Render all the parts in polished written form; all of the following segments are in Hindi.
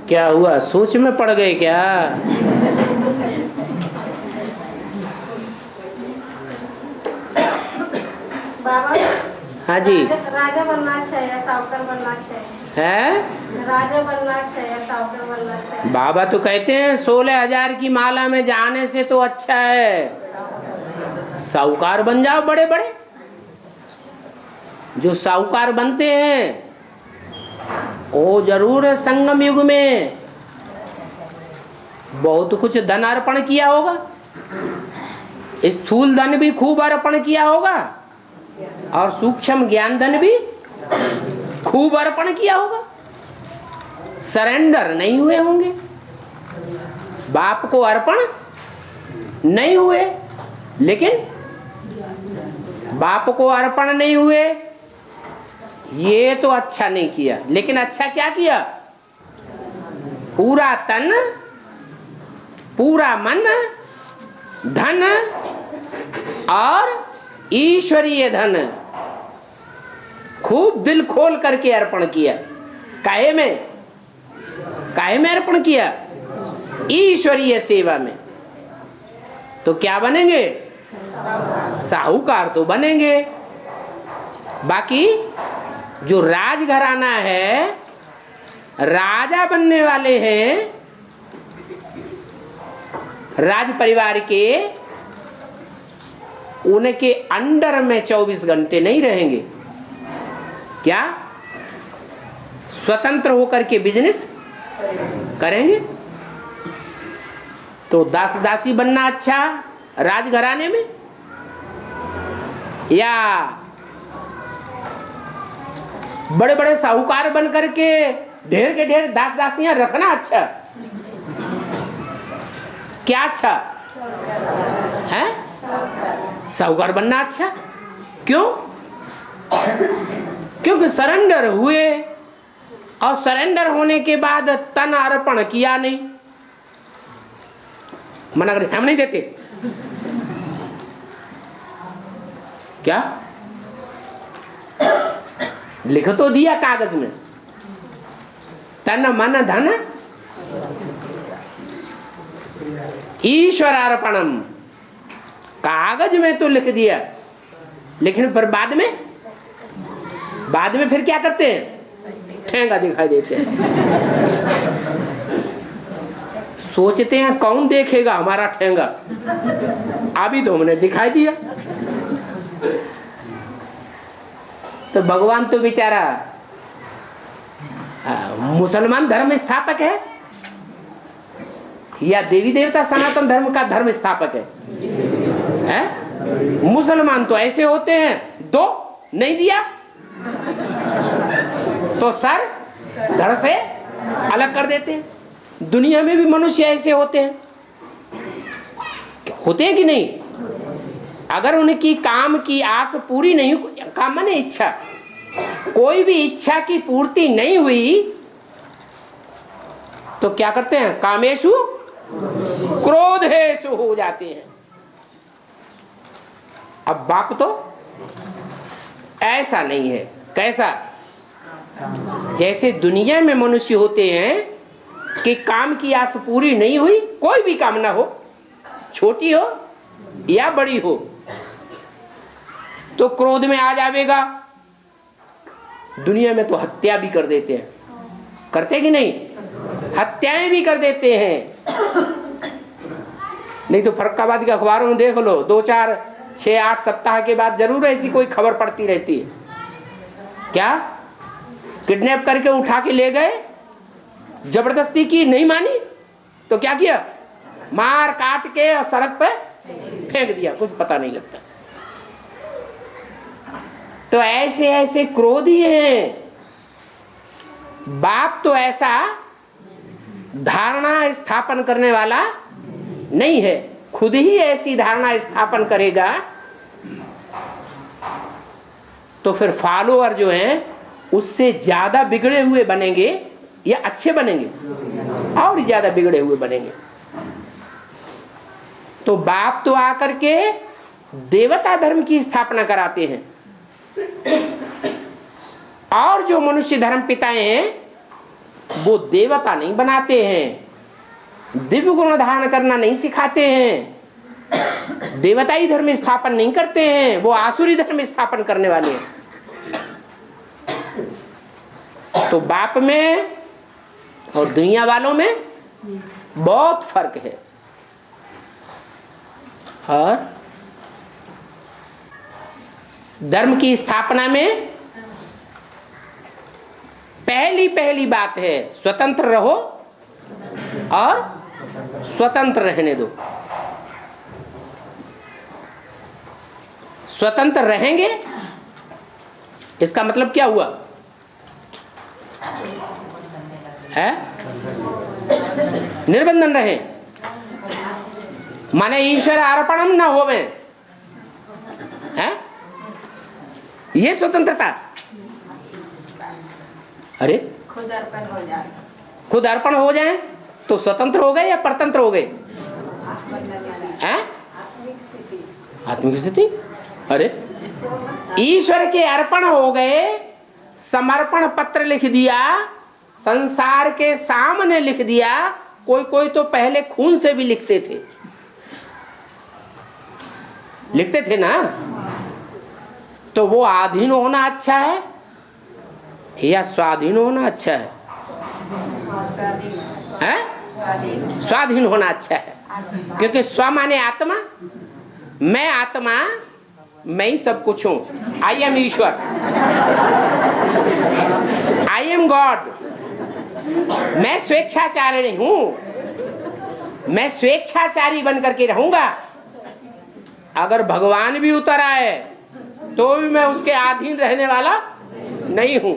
क्या हुआ, सोच में पड़ गए क्या? बाबा, हाँ जी। राजा बनना अच्छा है या सावकार बनना अच्छा है? राजा बनना अच्छा है या सावकार बनना अच्छा है? बाबा तो कहते हैं 16,000 की माला में जाने से तो अच्छा है साहूकार बन जाओ। बड़े बड़े जो साहूकार बनते हैं वो जरूर है संगम युग में बहुत कुछ धन अर्पण किया होगा, स्थूल धन भी खूब अर्पण किया होगा और सूक्ष्म ज्ञान धन भी खूब अर्पण किया होगा। सरेंडर नहीं हुए होंगे, बाप को अर्पण नहीं हुए, लेकिन बाप को अर्पण नहीं हुए ये तो अच्छा नहीं किया, लेकिन अच्छा क्या किया? पूरा तन पूरा मन धन और ईश्वरीय धन खूब दिल खोल करके अर्पण किया। काहे में अर्पण किया? ईश्वरीय सेवा में। तो क्या बनेंगे? साहूकार तो बनेंगे। बाकी जो राजघराना है, राजा बनने वाले हैं, राज परिवार के, उनके अंडर में 24 घंटे नहीं रहेंगे। क्या स्वतंत्र होकर के बिजनेस करेंगे? तो दास दासी बनना अच्छा राजघराने में, या बड़े बड़े साहूकार बन करके ढेर के ढेर दास दासियां रखना अच्छा? क्या अच्छा है? साहूकार बनना अच्छा। क्यों? क्योंकि सरेंडर हुए और सरेंडर होने के बाद तन अर्पण किया नहीं। मना कर हम नहीं देते। क्या लिख तो दिया कागज में, तन मन धन ईश्वर अर्पणम, कागज में तो लिख दिया, लेकिन फिर बाद में फिर क्या करते हैं? ठेंगा दिखाई देते हैं। सोचते हैं कौन देखेगा हमारा ठेंगा, अभी तो हमने दिखाई दिया। तो भगवान तो बेचारा मुसलमान धर्म स्थापक है या देवी देवता सनातन धर्म का धर्म स्थापक है? मुसलमान तो ऐसे होते हैं, दो नहीं दिया तो सर धड़ से अलग कर देते हैं। दुनिया में भी मनुष्य ऐसे होते हैं कि नहीं? अगर उनकी काम की आस पूरी नहीं, काम माने इच्छा, कोई भी इच्छा की पूर्ति नहीं हुई तो क्या करते हैं? कामेषु क्रोधेषु हो जाते हैं। अब बाप तो ऐसा नहीं है। कैसा? जैसे दुनिया में मनुष्य होते हैं कि काम की आस पूरी नहीं हुई, कोई भी कामना हो, छोटी हो या बड़ी हो, तो क्रोध में आ जाएगा। दुनिया में तो हत्या भी कर देते हैं, करते कि नहीं? हत्याएं भी कर देते हैं। नहीं तो फरक्काबाद के अखबारों में देख लो, 2, 4, 6, 8 सप्ताह के बाद जरूर ऐसी कोई खबर पड़ती रहती है। क्या किडनैप करके उठा के ले गए, जबरदस्ती की, नहीं मानी तो क्या किया? मार काट के और सड़क पे फेंक दिया, कुछ पता नहीं लगता। तो ऐसे ऐसे क्रोधी हैं। बाप तो ऐसा धारणा स्थापन करने वाला नहीं है, खुद ही ऐसी धारणा स्थापन करेगा तो फिर फॉलोअर जो हैं उससे ज्यादा बिगड़े हुए बनेंगे या अच्छे बनेंगे? और ज्यादा बिगड़े हुए बनेंगे। तो बाप तो आकर के देवता धर्म की स्थापना कराते हैं, और जो मनुष्य धर्म पिताएं हैं वो देवता नहीं बनाते हैं, दिव्य गुण धारण करना नहीं सिखाते हैं, देवताई धर्म स्थापन नहीं करते हैं, वो आसुरी धर्म स्थापन करने वाले हैं। तो बाप में और दुनिया वालों में बहुत फर्क है। और धर्म की स्थापना में पहली बात है स्वतंत्र रहो और स्वतंत्र रहने दो। स्वतंत्र रहेंगे इसका मतलब क्या हुआ है? निर्बंधन रहे, माने ईश्वर अर्पणम न होवे है, ये स्वतंत्रता। अरे खुद अर्पण हो जाए, खुद अर्पण हो जाए तो स्वतंत्र हो गए या परतंत्र हो गए? आत्मिक स्थिति। अरे ईश्वर के अर्पण हो गए, समर्पण पत्र लिख दिया, संसार के सामने लिख दिया। कोई कोई तो पहले खून से भी लिखते थे ना। तो वो अधीन होना अच्छा है या स्वाधीन होना अच्छा है? स्वाधीन होना अच्छा है, क्योंकि स्व माने आत्मा, मैं आत्मा, मैं ही सब कुछ हूं। I am Ishwar, I am God. मैं स्वेच्छाचारी हूं, मैं स्वेच्छाचारी बन करके रहूंगा। अगर भगवान भी उतर आए तो भी मैं उसके अधीन रहने वाला नहीं हूं।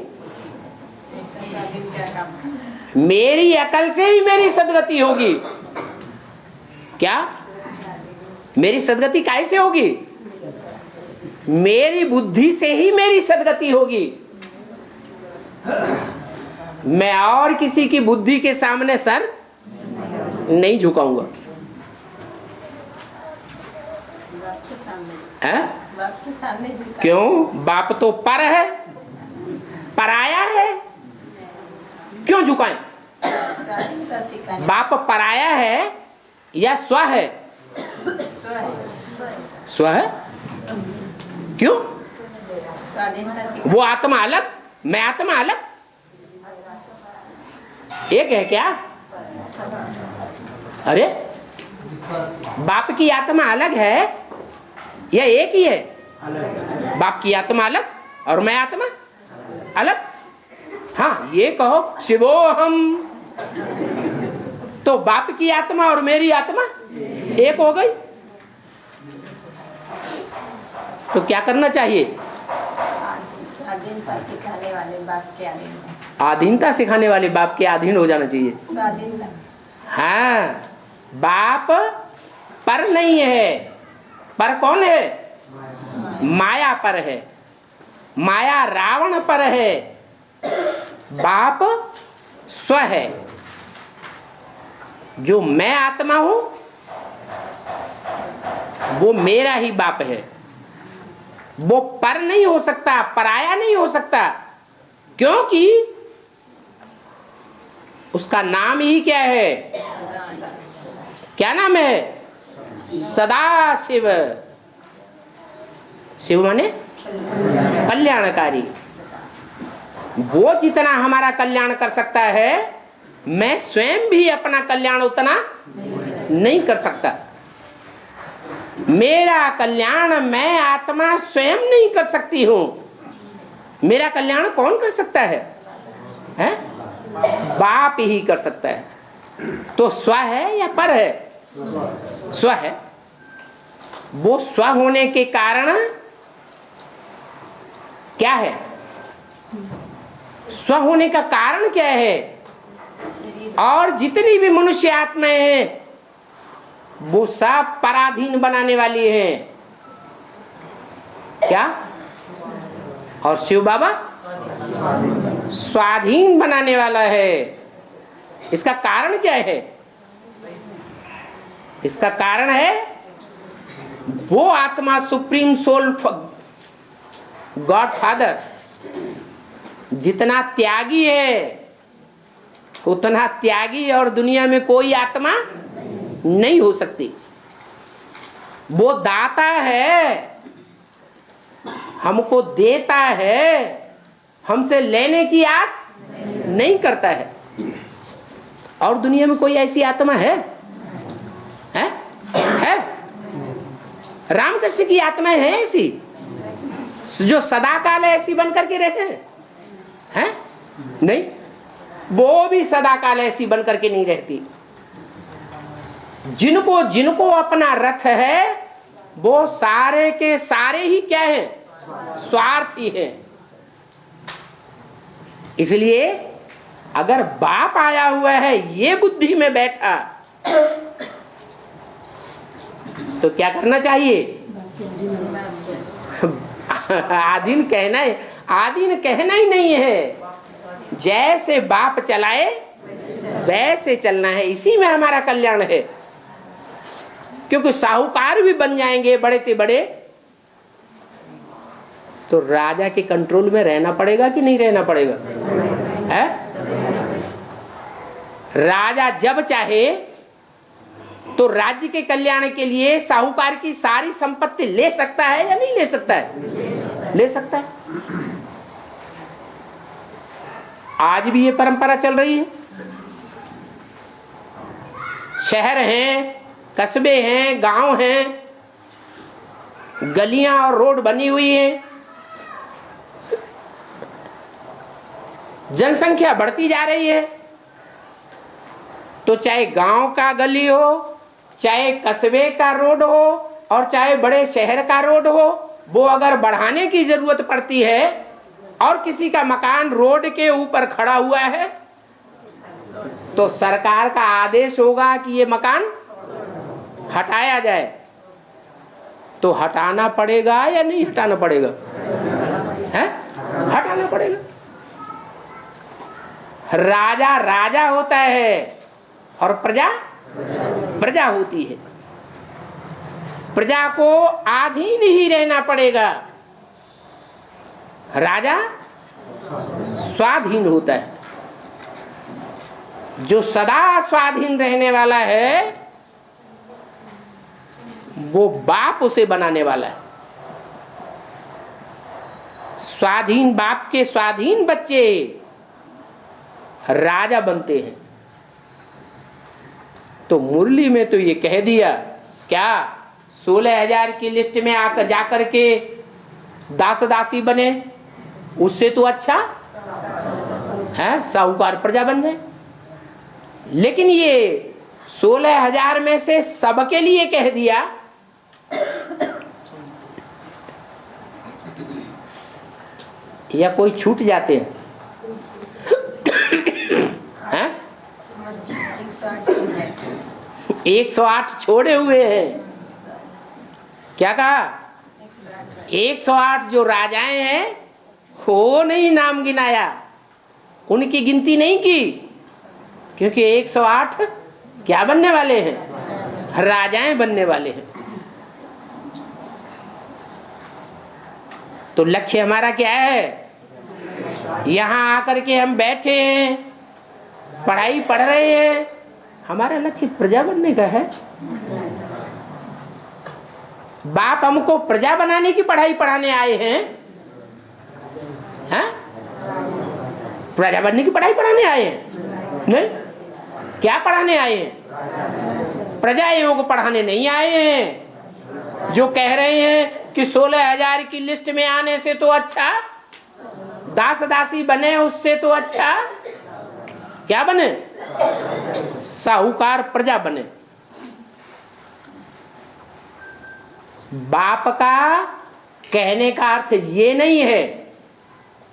मेरी अकल से ही मेरी सदगति होगी। क्या मेरी सदगति कैसे होगी? मेरी बुद्धि से ही मेरी सदगति होगी। मैं और किसी की बुद्धि के सामने सर नहीं झुकाऊंगा। क्यों? बाप तो पर है, पराया है, क्यों झुकाएं? बाप पराया है या स्व है? स्व है। क्यों? वो आत्मा अलग, मैं आत्मा अलग, एक है क्या? अरे बाप की आत्मा अलग है या एक ही है? बाप की आत्मा अलग और मैं आत्मा अलग। हाँ, ये कहो शिवोहम, तो बाप की आत्मा और मेरी आत्मा एक हो गई। तो क्या करना चाहिए? अधीनता सिखाने वाले बाप के अधीन, अधीनता सिखाने वाले बाप के अधीन हो जाना चाहिए। स्वाधीनता। हाँ, बाप पर नहीं है। पर कौन है? माया पर है, माया रावण पर है। बाप स्व है। जो मैं आत्मा हूं वो मेरा ही बाप है। वो पर नहीं हो सकता, पराया नहीं हो सकता, क्योंकि उसका नाम ही क्या है? क्या नाम है? सदा शिव। शिव माने कल्याणकारी। वो जितना हमारा कल्याण कर सकता है, मैं स्वयं भी अपना कल्याण उतना नहीं कर सकता। मेरा कल्याण मैं आत्मा स्वयं नहीं कर सकती हूं। मेरा कल्याण कौन कर सकता है? हैं? बाप ही कर सकता है। तो स्व है या पर है? स्व है। वो स्व होने के कारण क्या है? स्व होने का कारण क्या है? और जितनी भी मनुष्य आत्माएं हैं वो सब पराधीन बनाने वाली हैं। क्या? और शिव बाबा स्वाधीन बनाने वाला है। इसका कारण क्या है? इसका कारण है वो आत्मा सुप्रीम सोल गॉड फादर जितना त्यागी है, उतना त्यागी और दुनिया में कोई आत्मा नहीं हो सकती। वो दाता है, हमको देता है, हमसे लेने की आस नहीं करता है। और दुनिया में कोई ऐसी आत्मा है? रामकृष्ण की आत्माएं हैं ऐसी जो सदा काल ऐसी बनकर के रहते हैं? नहीं, वो भी सदा काल ऐसी बनकर के नहीं रहती। जिनको जिनको अपना रथ है वो सारे के सारे ही क्या है? स्वार्थी है। इसलिए अगर बाप आया हुआ है ये बुद्धि में बैठा तो क्या करना चाहिए? आधीन कहना ही नहीं है। जैसे बाप चलाए वैसे चलना है, इसी में हमारा कल्याण है। क्योंकि साहूकार भी बन जाएंगे बड़े से बड़े तो राजा के कंट्रोल में रहना पड़ेगा कि नहीं रहना पड़ेगा? है? राजा जब चाहे तो राज्य के कल्याण के लिए साहूकार की सारी संपत्ति ले सकता है या नहीं ले सकता है? ले सकता है। आज भी ये परंपरा चल रही है। शहर हैं, कस्बे हैं, गांव हैं, गलियां और रोड बनी हुई है, जनसंख्या बढ़ती जा रही है। तो चाहे गांव का गली हो, चाहे कस्बे का रोड हो और चाहे बड़े शहर का रोड हो, वो अगर बढ़ाने की जरूरत पड़ती है और किसी का मकान रोड के ऊपर खड़ा हुआ है तो सरकार का आदेश होगा कि ये मकान हटाया जाए। तो हटाना पड़ेगा या नहीं हटाना पड़ेगा? है? हटाना पड़ेगा। राजा राजा होता है और प्रजा प्रजा होती है। प्रजा को अधीन ही रहना पड़ेगा। राजा स्वाधीन होता है। जो सदा स्वाधीन रहने वाला है वो बाप उसे बनाने वाला है। स्वाधीन बाप के स्वाधीन बच्चे राजा बनते हैं। तो मुरली में तो ये कह दिया क्या 16,000 की लिस्ट में आकर जाकर के दास दासी बने, उससे तो अच्छा है साहूकार प्रजा बन जाए। लेकिन ये 16,000 में से सबके लिए कह दिया या कोई छूट जाते हैं? 108 छोड़े हुए हैं। क्या कहा? 108 जो राजाएं हैं वो नहीं नाम गिनाया, उनकी गिनती नहीं की, क्योंकि 108 क्या बनने वाले हैं? राजाएं बनने वाले हैं। तो लक्ष्य हमारा क्या है? यहां आकर के हम बैठे हैं, पढ़ाई पढ़ रहे हैं, हमारा लक्ष्य प्रजा बनने का है। बाप हमको प्रजा बनाने की पढ़ाई पढ़ाने आए हैं? प्रजा बनने की पढ़ाई पढ़ाने आए हैं? नहीं। क्या पढ़ाने आए हैं? प्रजा योग पढ़ाने नहीं आए हैं। जो कह रहे हैं कि 16,000 की लिस्ट में आने से तो अच्छा दास दासी बने, उससे तो अच्छा क्या बने? साहूकार प्रजा बने। बाप का कहने का अर्थ ये नहीं है।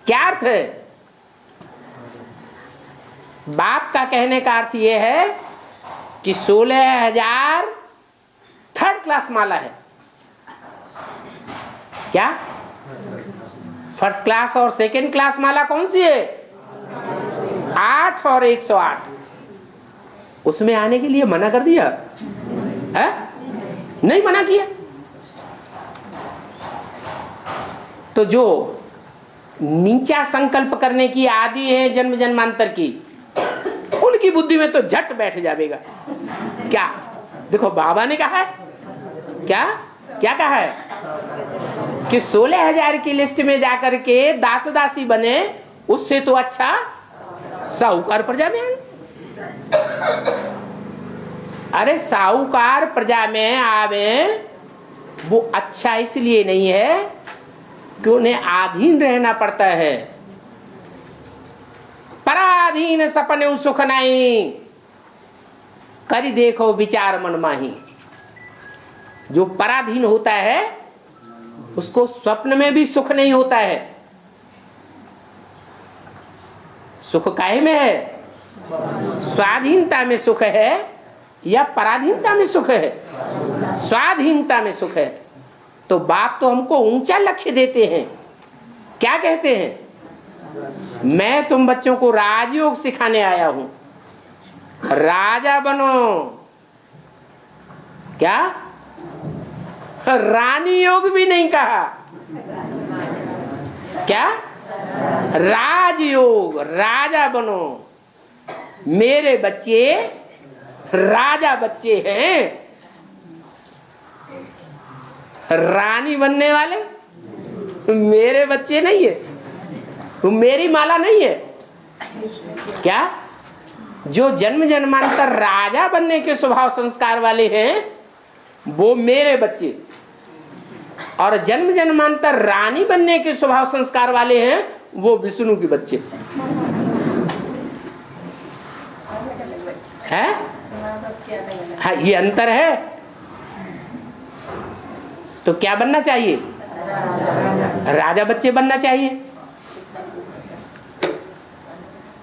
क्या अर्थ है? बाप का कहने का अर्थ ये है कि 16,000 थर्ड क्लास माला है। क्या? फर्स्ट क्लास और सेकेंड क्लास माला कौन सी है? 8 और 108। उसमें आने के लिए मना कर दिया है? नहीं मना किया। तो जो नीचा संकल्प करने की आदि है जन्म जन्मांतर की, उसकी बुद्धि में तो झट बैठ जाएगा। क्या देखो बाबा ने कहा है, क्या क्या कहा है कि 16,000 की लिस्ट में जाकर के दास दासी बने, उससे तो अच्छा साहूकार प्रजा में आए। अरे साहूकार प्रजा में आवे वो अच्छा इसलिए नहीं है कि उन्हें अधीन रहना पड़ता है। पराधीन सपने सुख नहीं, करी देखो विचार मन माही। जो पराधीन होता है उसको स्वप्न में भी सुख नहीं होता है। सुख काहे में है? स्वाधीनता में सुख है या पराधीनता में सुख है? स्वाधीनता में सुख है। तो बाप तो हमको ऊंचा लक्ष्य देते हैं। क्या कहते हैं? मैं तुम बच्चों को राजयोग सिखाने आया हूं, राजा बनो। क्या? रानी योग भी नहीं कहा। क्या? राजयोग, राजा बनो। मेरे बच्चे राजा बच्चे हैं, रानी बनने वाले मेरे बच्चे नहीं है, वो मेरी माला नहीं है। क्या? जो जन्म जन्मांतर राजा बनने के स्वभाव संस्कार वाले हैं वो मेरे बच्चे, और जन्म जन्मांतर रानी बनने के स्वभाव संस्कार वाले हैं वो विष्णु के बच्चे हैं। हाँ, ये अंतर है। तो क्या बनना चाहिए? राजा बच्चे बनना चाहिए।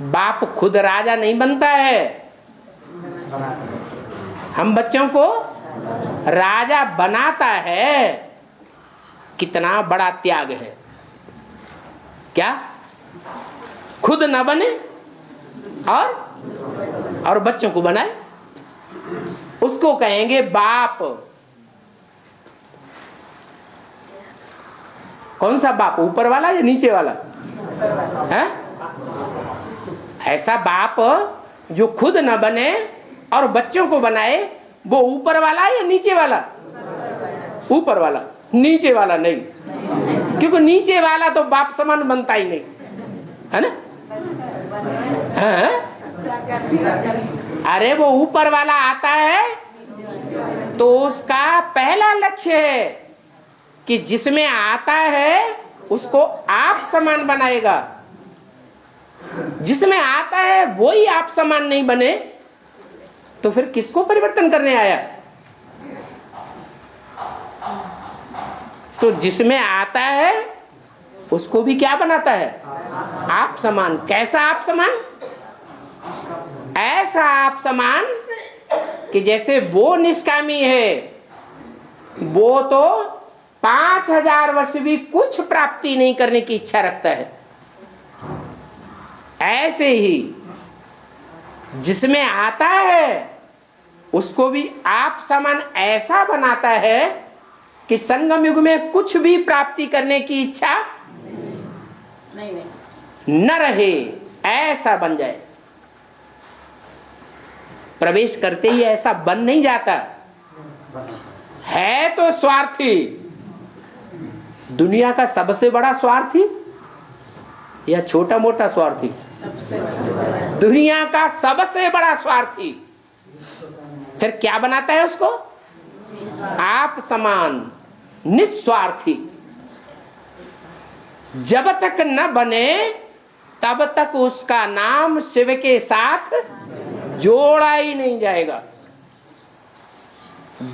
बाप खुद राजा नहीं बनता है, हम बच्चों को राजा बनाता है। कितना बड़ा त्याग है। क्या? खुद न बने और बच्चों को बनाए, उसको कहेंगे बाप। कौन सा बाप? ऊपर वाला या नीचे वाला है? ऐसा बाप जो खुद न बने और बच्चों को बनाए, वो ऊपर वाला या नीचे वाला? ऊपर वाला, नीचे वाला नहीं। क्योंकि नीचे वाला तो बाप समान बनता ही नहीं है ना। हाँ? अरे वो ऊपर वाला आता है तो उसका पहला लक्ष्य है कि जिसमें आता है उसको आप समान बनाएगा। जिसमें आता है वही आप समान नहीं बने तो फिर किसको परिवर्तन करने आया? तो जिसमें आता है उसको भी क्या बनाता है? आप समान। कैसा आप समान? ऐसा आप समान कि जैसे वो निष्कामी है, वो तो 5,000 वर्ष भी कुछ प्राप्ति नहीं करने की इच्छा रखता है, ऐसे ही जिसमें आता है उसको भी आप समान ऐसा बनाता है कि संगम युग में कुछ भी प्राप्ति करने की इच्छा नहीं न रहे, ऐसा बन जाए। प्रवेश करते ही ऐसा बन नहीं जाता है। तो स्वार्थी, दुनिया का सबसे बड़ा स्वार्थी या छोटा मोटा स्वार्थी? दुनिया का सबसे बड़ा स्वार्थी। फिर क्या बनाता है उसको? आप समान, निस्वार्थी। जब तक न बने तब तक उसका नाम शिव के साथ जोड़ा ही नहीं जाएगा।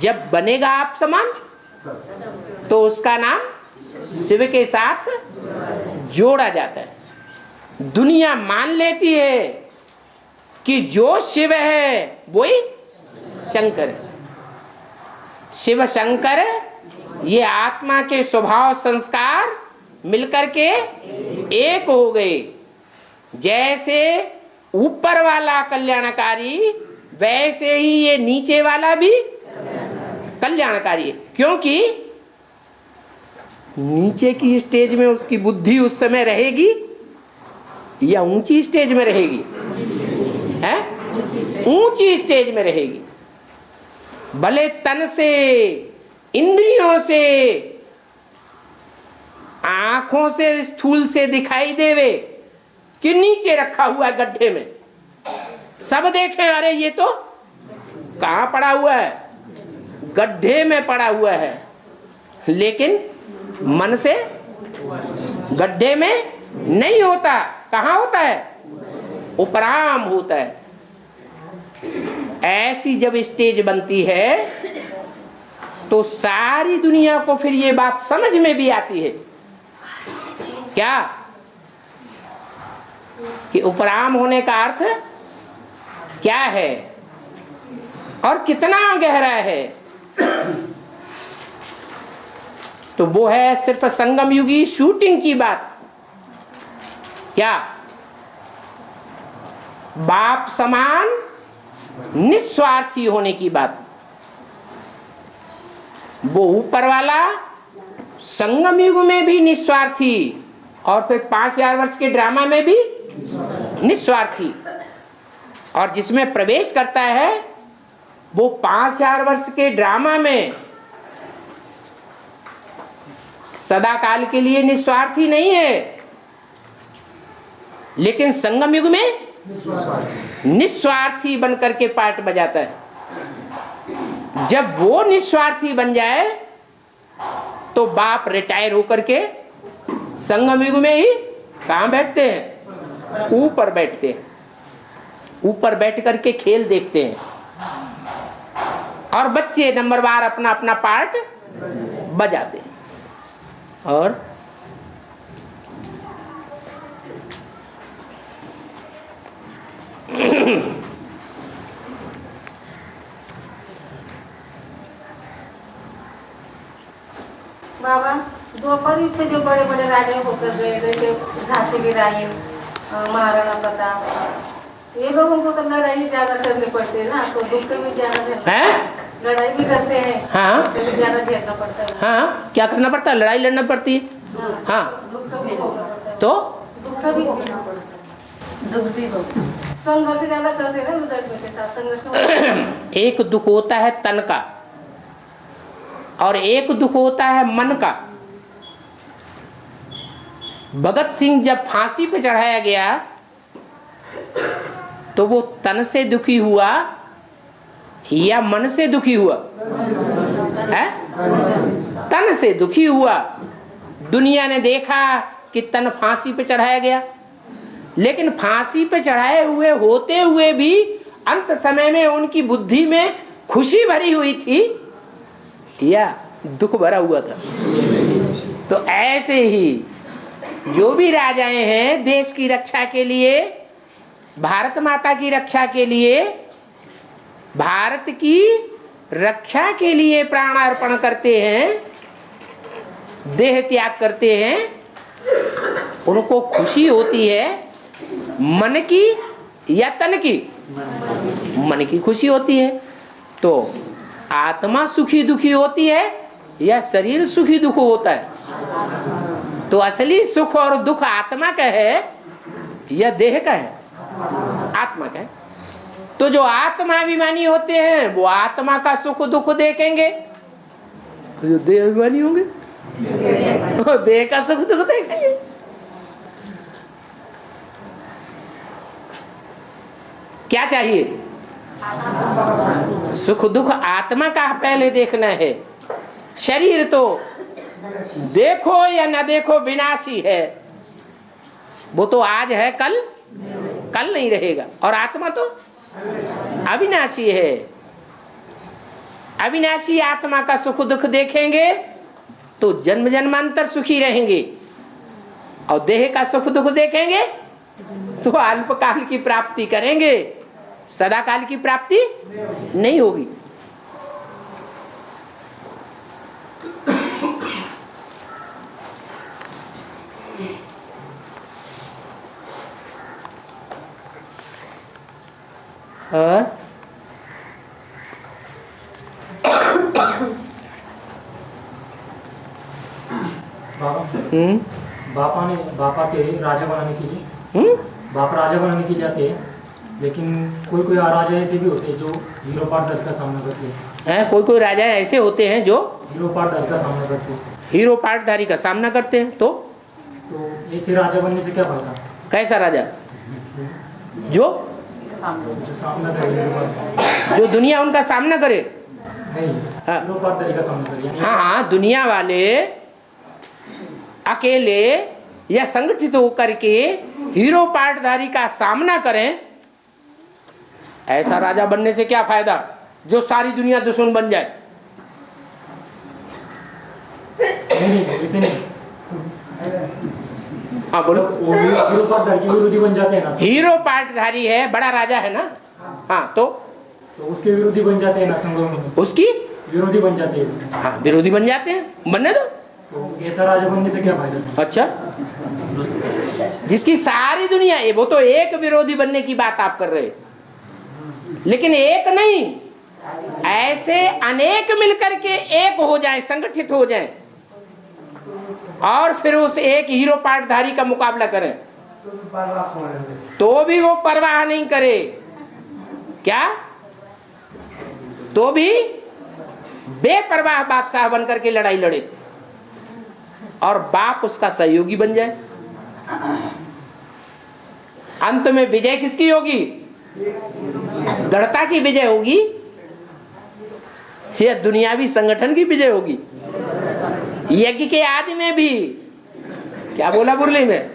जब बनेगा आप समान तो उसका नाम शिव के साथ जोड़ा जाता है। दुनिया मान लेती है कि जो शिव है वही शंकर है। शिव शंकर ये आत्मा के स्वभाव संस्कार मिलकर के एक हो गए। जैसे ऊपर वाला कल्याणकारी वैसे ही ये नीचे वाला भी कल्याणकारी है। क्योंकि नीचे की स्टेज में उसकी बुद्धि उस समय रहेगी या ऊंची स्टेज में रहेगी? है ऊंची स्टेज में रहेगी। भले तन से, इंद्रियों से, आंखों से, स्थूल से दिखाई देवे कि नीचे रखा हुआ है गड्ढे में, सब देखें अरे ये तो कहां पड़ा हुआ है, गड्ढे में पड़ा हुआ है, लेकिन मन से गड्ढे में नहीं होता। कहां होता है? उपराम होता है। ऐसी जब स्टेज बनती है तो सारी दुनिया को फिर ये बात समझ में भी आती है क्या कि उपराम होने का अर्थ क्या है और कितना गहरा है। तो वो है सिर्फ संगम युगी शूटिंग की बात। क्या? बाप समान निस्वार्थी होने की बात। वो ऊपर वाला संगम युग में भी निस्वार्थी और फिर 5000 वर्ष के ड्रामा में भी निस्वार्थी, और जिसमें प्रवेश करता है वो 5000 वर्ष के ड्रामा में सदा काल के लिए निस्वार्थी नहीं है, लेकिन संगम युग में निस्वार्थी बनकर के पार्ट बजाता है। जब वो निस्वार्थी बन जाए तो बाप रिटायर होकर के संगम युग में ही कहां बैठते हैं? ऊपर बैठते हैं। ऊपर बैठ करके खेल देखते हैं और बच्चे नंबरवार अपना अपना पार्ट बजाते हैं। और बाबा द्वापर युग से जो बड़े बड़े राजा होकर गए, जैसे झांसी की रानी, महाराणा प्रताप, ये लोगों को तो लड़ाई ज्यादा करनी पड़ती है ना, तो दुख भी ज्यादा है, लड़ाई भी करते हैं। हाँ, तो ज्यादा झेलना पड़ता है। हाँ, क्या करना पड़ता है? लड़ाई लड़ना पड़ती है। हाँ, दुख भी होना पड़ता है। तो दुख भी होना पड़ता है, दुख भी होता है। संघर्ष ज्यादा करते हैं ना उधर के साथ, संघर्ष। एक दुख होता है तन का और एक दुख होता है मन का। भगत सिंह जब फांसी पे चढ़ाया गया तो वो तन से दुखी हुआ या मन से दुखी हुआ? है? तन से दुखी हुआ। दुनिया ने देखा कि तन फांसी पे चढ़ाया गया, लेकिन फांसी पे चढ़ाए हुए होते हुए भी अंत समय में उनकी बुद्धि में खुशी भरी हुई थी या दुख भरा हुआ था? तो ऐसे ही जो भी राजाएं हैं देश की रक्षा के लिए, भारत माता की रक्षा के लिए, भारत की रक्षा के लिए प्राण अर्पण करते हैं, देह त्याग करते हैं, उनको खुशी होती है मन की या तन की? मन की खुशी होती है। तो आत्मा सुखी दुखी होती है या शरीर सुखी दुख होता है? तो असली सुख और दुख आत्मा का है या देह का है? आत्मा का है। तो जो आत्माभिमानी होते हैं वो आत्मा का सुख दुख देखेंगे, तो जो देह अभिमानी होंगे वो देह का सुख दुख देखेंगे। क्या चाहिए? सुख दुख आत्मा का पहले देखना है। शरीर तो देखो या न देखो विनाशी है, वो तो आज है कल नहीं रहेगा। और आत्मा तो अविनाशी है। अविनाशी आत्मा का सुख दुख देखेंगे तो जन्म जन्मांतर सुखी रहेंगे, और देह का सुख दुख देखेंगे तो अल्पकाल की प्राप्ति करेंगे, सदा काल की प्राप्ति नहीं होगी। बापा के राजा बनाने के लिए बाप राजा बनाने के लिए आते हैं, लेकिन कोई कोई राजा ऐसे भी होते हैं जो हीरो पार्टधारी का सामना करते हैं। कोई कोई राजा ऐसे होते हैं जो हीरो पार्टधारी का सामना करते हैं। हीरो पार्टधारी का सामना करते हैं। तो ऐसे राजा बनने से क्या फायदा? कैसा राजा? जो सामना करे, जो दुनिया उनका सामना करे। नहीं, हाँ। हीरो पार्टधारी का सामना करे। हाँ, दुनिया वाले अकेले या संगठित होकर के हीरो पार्टधारी का सामना करें, ऐसा राजा बनने से क्या फायदा जो सारी दुनिया दुश्मन बन जाए? नहीं, ऐसे नहीं। हाँ बोलो। वो हीरो पार्टधारी के विरोधी बन जाते हैं ना। हीरो पार्टधारी है, बड़ा राजा है ना। हाँ, तो उसके विरोधी बन जाते हैं ना, संगम में उसकी विरोधी बन जाते हैं। हाँ, विरोधी बन जाते हैं, बनने दो। तो ऐसा राजा बनने से क्या फायदा? अच्छा, जिसकी सारी दुनिया, वो तो एक विरोधी बनने की बात आप कर रहे, लेकिन एक नहीं, ऐसे अनेक मिलकर के एक हो जाए, संगठित हो जाए और फिर उस एक हीरो पार्टधारी का मुकाबला करें, तो भी वो परवाह नहीं करे। क्या? तो भी बेपरवाह बादशाह बनकर के लड़ाई लड़े और बाप उसका सहयोगी बन जाए। अंत में विजय किसकी होगी? दृढ़ता की विजय होगी या दुनियावी संगठन की विजय होगी? यज्ञ के आदि में भी क्या बोला मुरली में?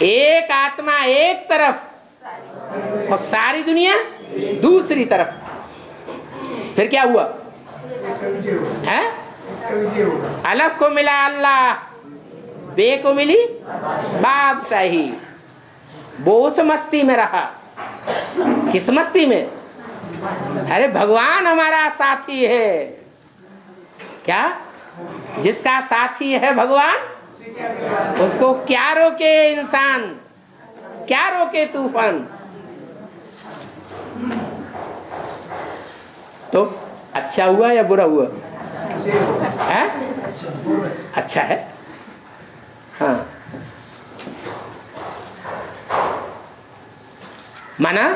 एक आत्मा एक तरफ और सारी दुनिया दूसरी तरफ। फिर क्या हुआ? है? अलग को मिला अल्लाह, बे को मिली बादशाही। वो उस मस्ती में रहा। किस मस्ती में? अरे भगवान हमारा साथी है। क्या? जिसका साथी है भगवान, उसको क्या रोके इंसान, क्या रोके तूफान। तो अच्छा हुआ या बुरा हुआ? है? अच्छा है। हाँ, माना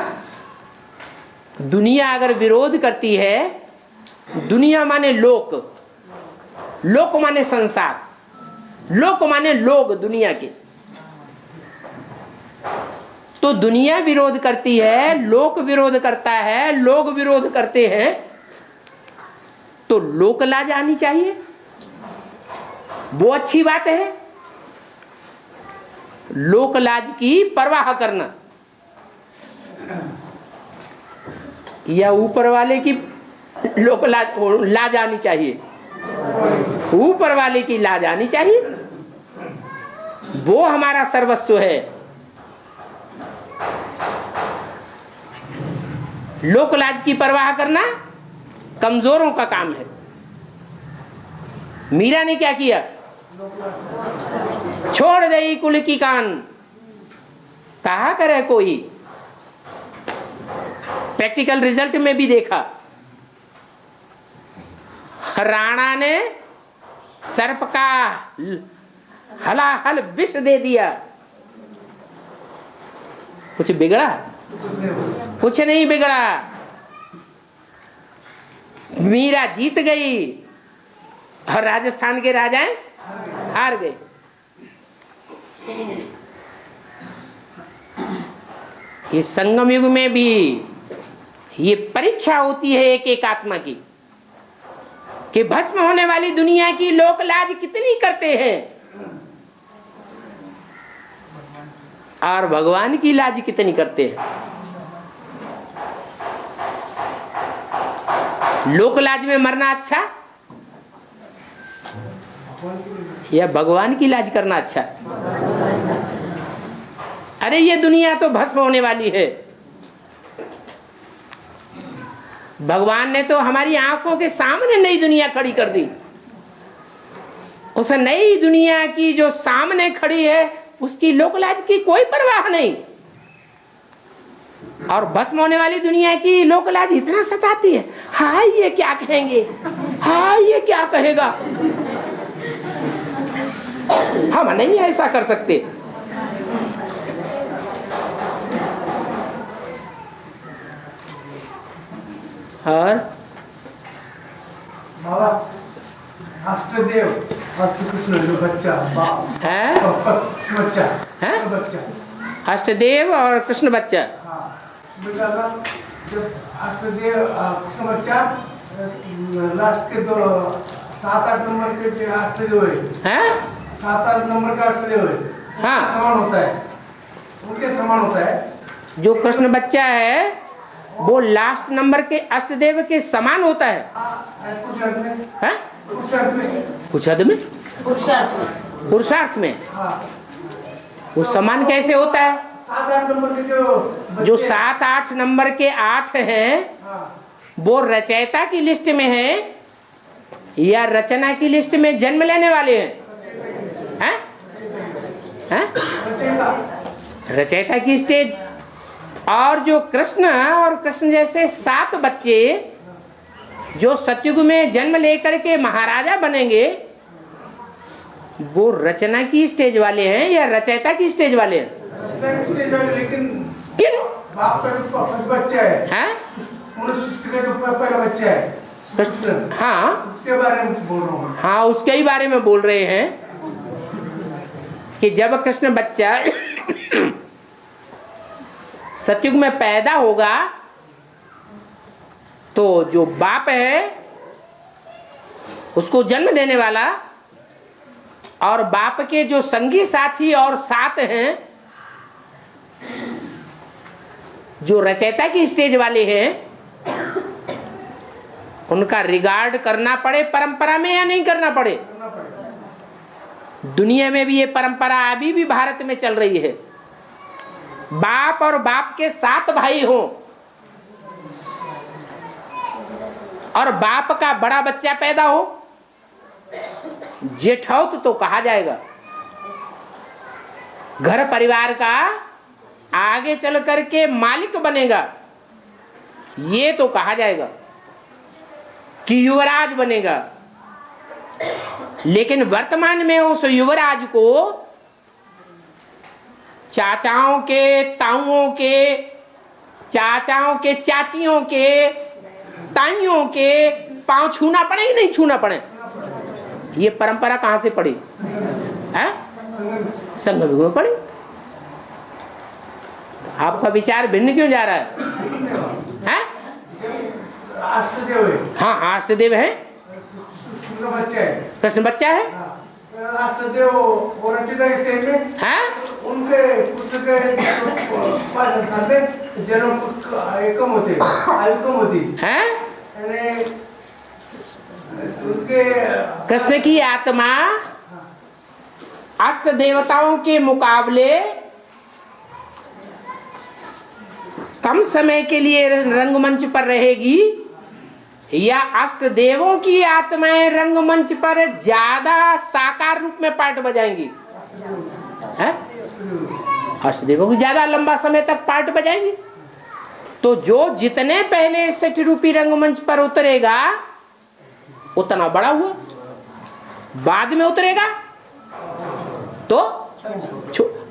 दुनिया अगर विरोध करती है, दुनिया माने लोक, लोक माने संसार, लोक माने लोग दुनिया के, तो दुनिया विरोध करती है, लोक विरोध करता है, लोग विरोध करते हैं, तो लोक लाज आनी चाहिए। वो अच्छी बात है, लोक लाज की परवाह करना, या ऊपर वाले की लोक लाज आनी चाहिए? ऊपर वाले की लाज आनी चाहिए, वो हमारा सर्वस्व है। लोक लाज की परवाह करना कमजोरों का काम है। मीरा ने क्या किया? छोड़ दई कुल की कान, कहा करे कोई। प्रैक्टिकल रिजल्ट में भी देखा, राणा ने सर्प का हलाहल विष दे दिया, कुछ बिगड़ा? कुछ नहीं बिगड़ा। मीरा जीत गई और राजस्थान के राजाएं हार गए। ये संगम युग में भी ये परीक्षा होती है एक एक आत्मा की, कि भस्म होने वाली दुनिया की लोक लाज कितनी करते हैं और भगवान की लाज कितनी करते हैं। लोक लाज में मरना अच्छा या भगवान की लाज करना अच्छा? अरे ये दुनिया तो भस्म होने वाली है। भगवान ने तो हमारी आंखों के सामने नई दुनिया खड़ी कर दी। उस नई दुनिया की जो सामने खड़ी है, उसकी लोकलाज की कोई परवाह नहीं, और भस्म होने वाली दुनिया की लोकलाज इतना सताती है। हाय ये क्या कहेंगे, हाय ये क्या कहेगा। हम नहीं ऐसा कर सकते। और बाबा अष्टदेव और श्री कृष्ण जो बच्चा है बच्चा हैं? बच्चा अष्टदेव और कृष्ण बच्चा। हाँ बेटा ना जब अष्टदेव कृष्ण बच्चा लास्ट के दो 7-8 नंबर के जो अष्टदेव है, 7-8 नंबर का अष्टदेव है, हाँ। समान होता है, उनके समान होता है। जो कृष्ण बच्चा है वो लास्ट नंबर के अष्टदेव के समान होता है। पुरुषार्थ में, हैं? पुरुषार्थ में, पुरुषार्थ में, पुरुषार्थ में हाँ। वो समान कैसे होता है? 7-8 नंबर के जो जो बच्चे- 7-8 नंबर के 8 हैं हाँ, वो रचयिता की लिस्ट में है या रचना की लिस्ट में जन्म लेने वाले हैं? हैं? हैं? रचयिता। रचयिता की स्टेज। और जो कृष्ण और कृष्ण जैसे 7 बच्चे जो सतयुग में जन्म लेकर के महाराजा बनेंगे वो रचना की स्टेज वाले हैं या रचयिता की स्टेज वाले हैं? लेकिन किन? बाप का जो फर्स्ट बच्चा है, हैं? मनुष्य सृष्टि का जो पहला बच्चा है कृष्ण, हाँ उसके बारे में बोल रहा हूँ। हाँ, उसके ही बारे में बोल रहे हैं कि जब कृष्ण बच्चा सतयुग में पैदा होगा तो जो बाप है उसको जन्म देने वाला और बाप के जो संगी साथी और 7 हैं जो रचयिता की स्टेज वाले हैं उनका रिगार्ड करना पड़े परंपरा में या नहीं करना पड़े। दुनिया में भी ये परंपरा अभी भी भारत में चल रही है। बाप और बाप के 7 भाई हों और बाप का बड़ा बच्चा पैदा हो, जेठौत तो कहा जाएगा। घर परिवार का आगे चल करके मालिक बनेगा ये तो कहा जाएगा कि युवराज बनेगा। लेकिन वर्तमान में उस युवराज को चाचाओं के, ताऊओं के, चाचाओं के, चाचियों के, ताइयों के पांव छूना पड़े कि नहीं छूना पड़े? ये परंपरा कहां से पड़ी है? संघ में पड़ी। आपका विचार भिन्न क्यों जा रहा है? अष्टदेव है, हाँ, अष्टदेव है, कृष्ण बच्चा है, कृष्ण बच्चा है, अष्टदेव और रचयिता के स्टेज में हैं? उनके पुत्र के 5 साल में जन्म कम होते, आयु कम होती हैं? यानी उनके कृष्ण की आत्मा अष्ट देवताओं के मुकाबले कम समय के लिए रंगमंच पर रहेगी या अष्ट देवों की आत्माएं रंगमंच पर ज्यादा साकार रूप में पार्ट बजाएंगी? हैं? अष्ट देवों की ज्यादा लंबा समय तक पार्ट बजाएंगी। तो जो जितने पहले 60 रूपी रंगमंच पर उतरेगा उतना बड़ा हुआ, बाद में उतरेगा तो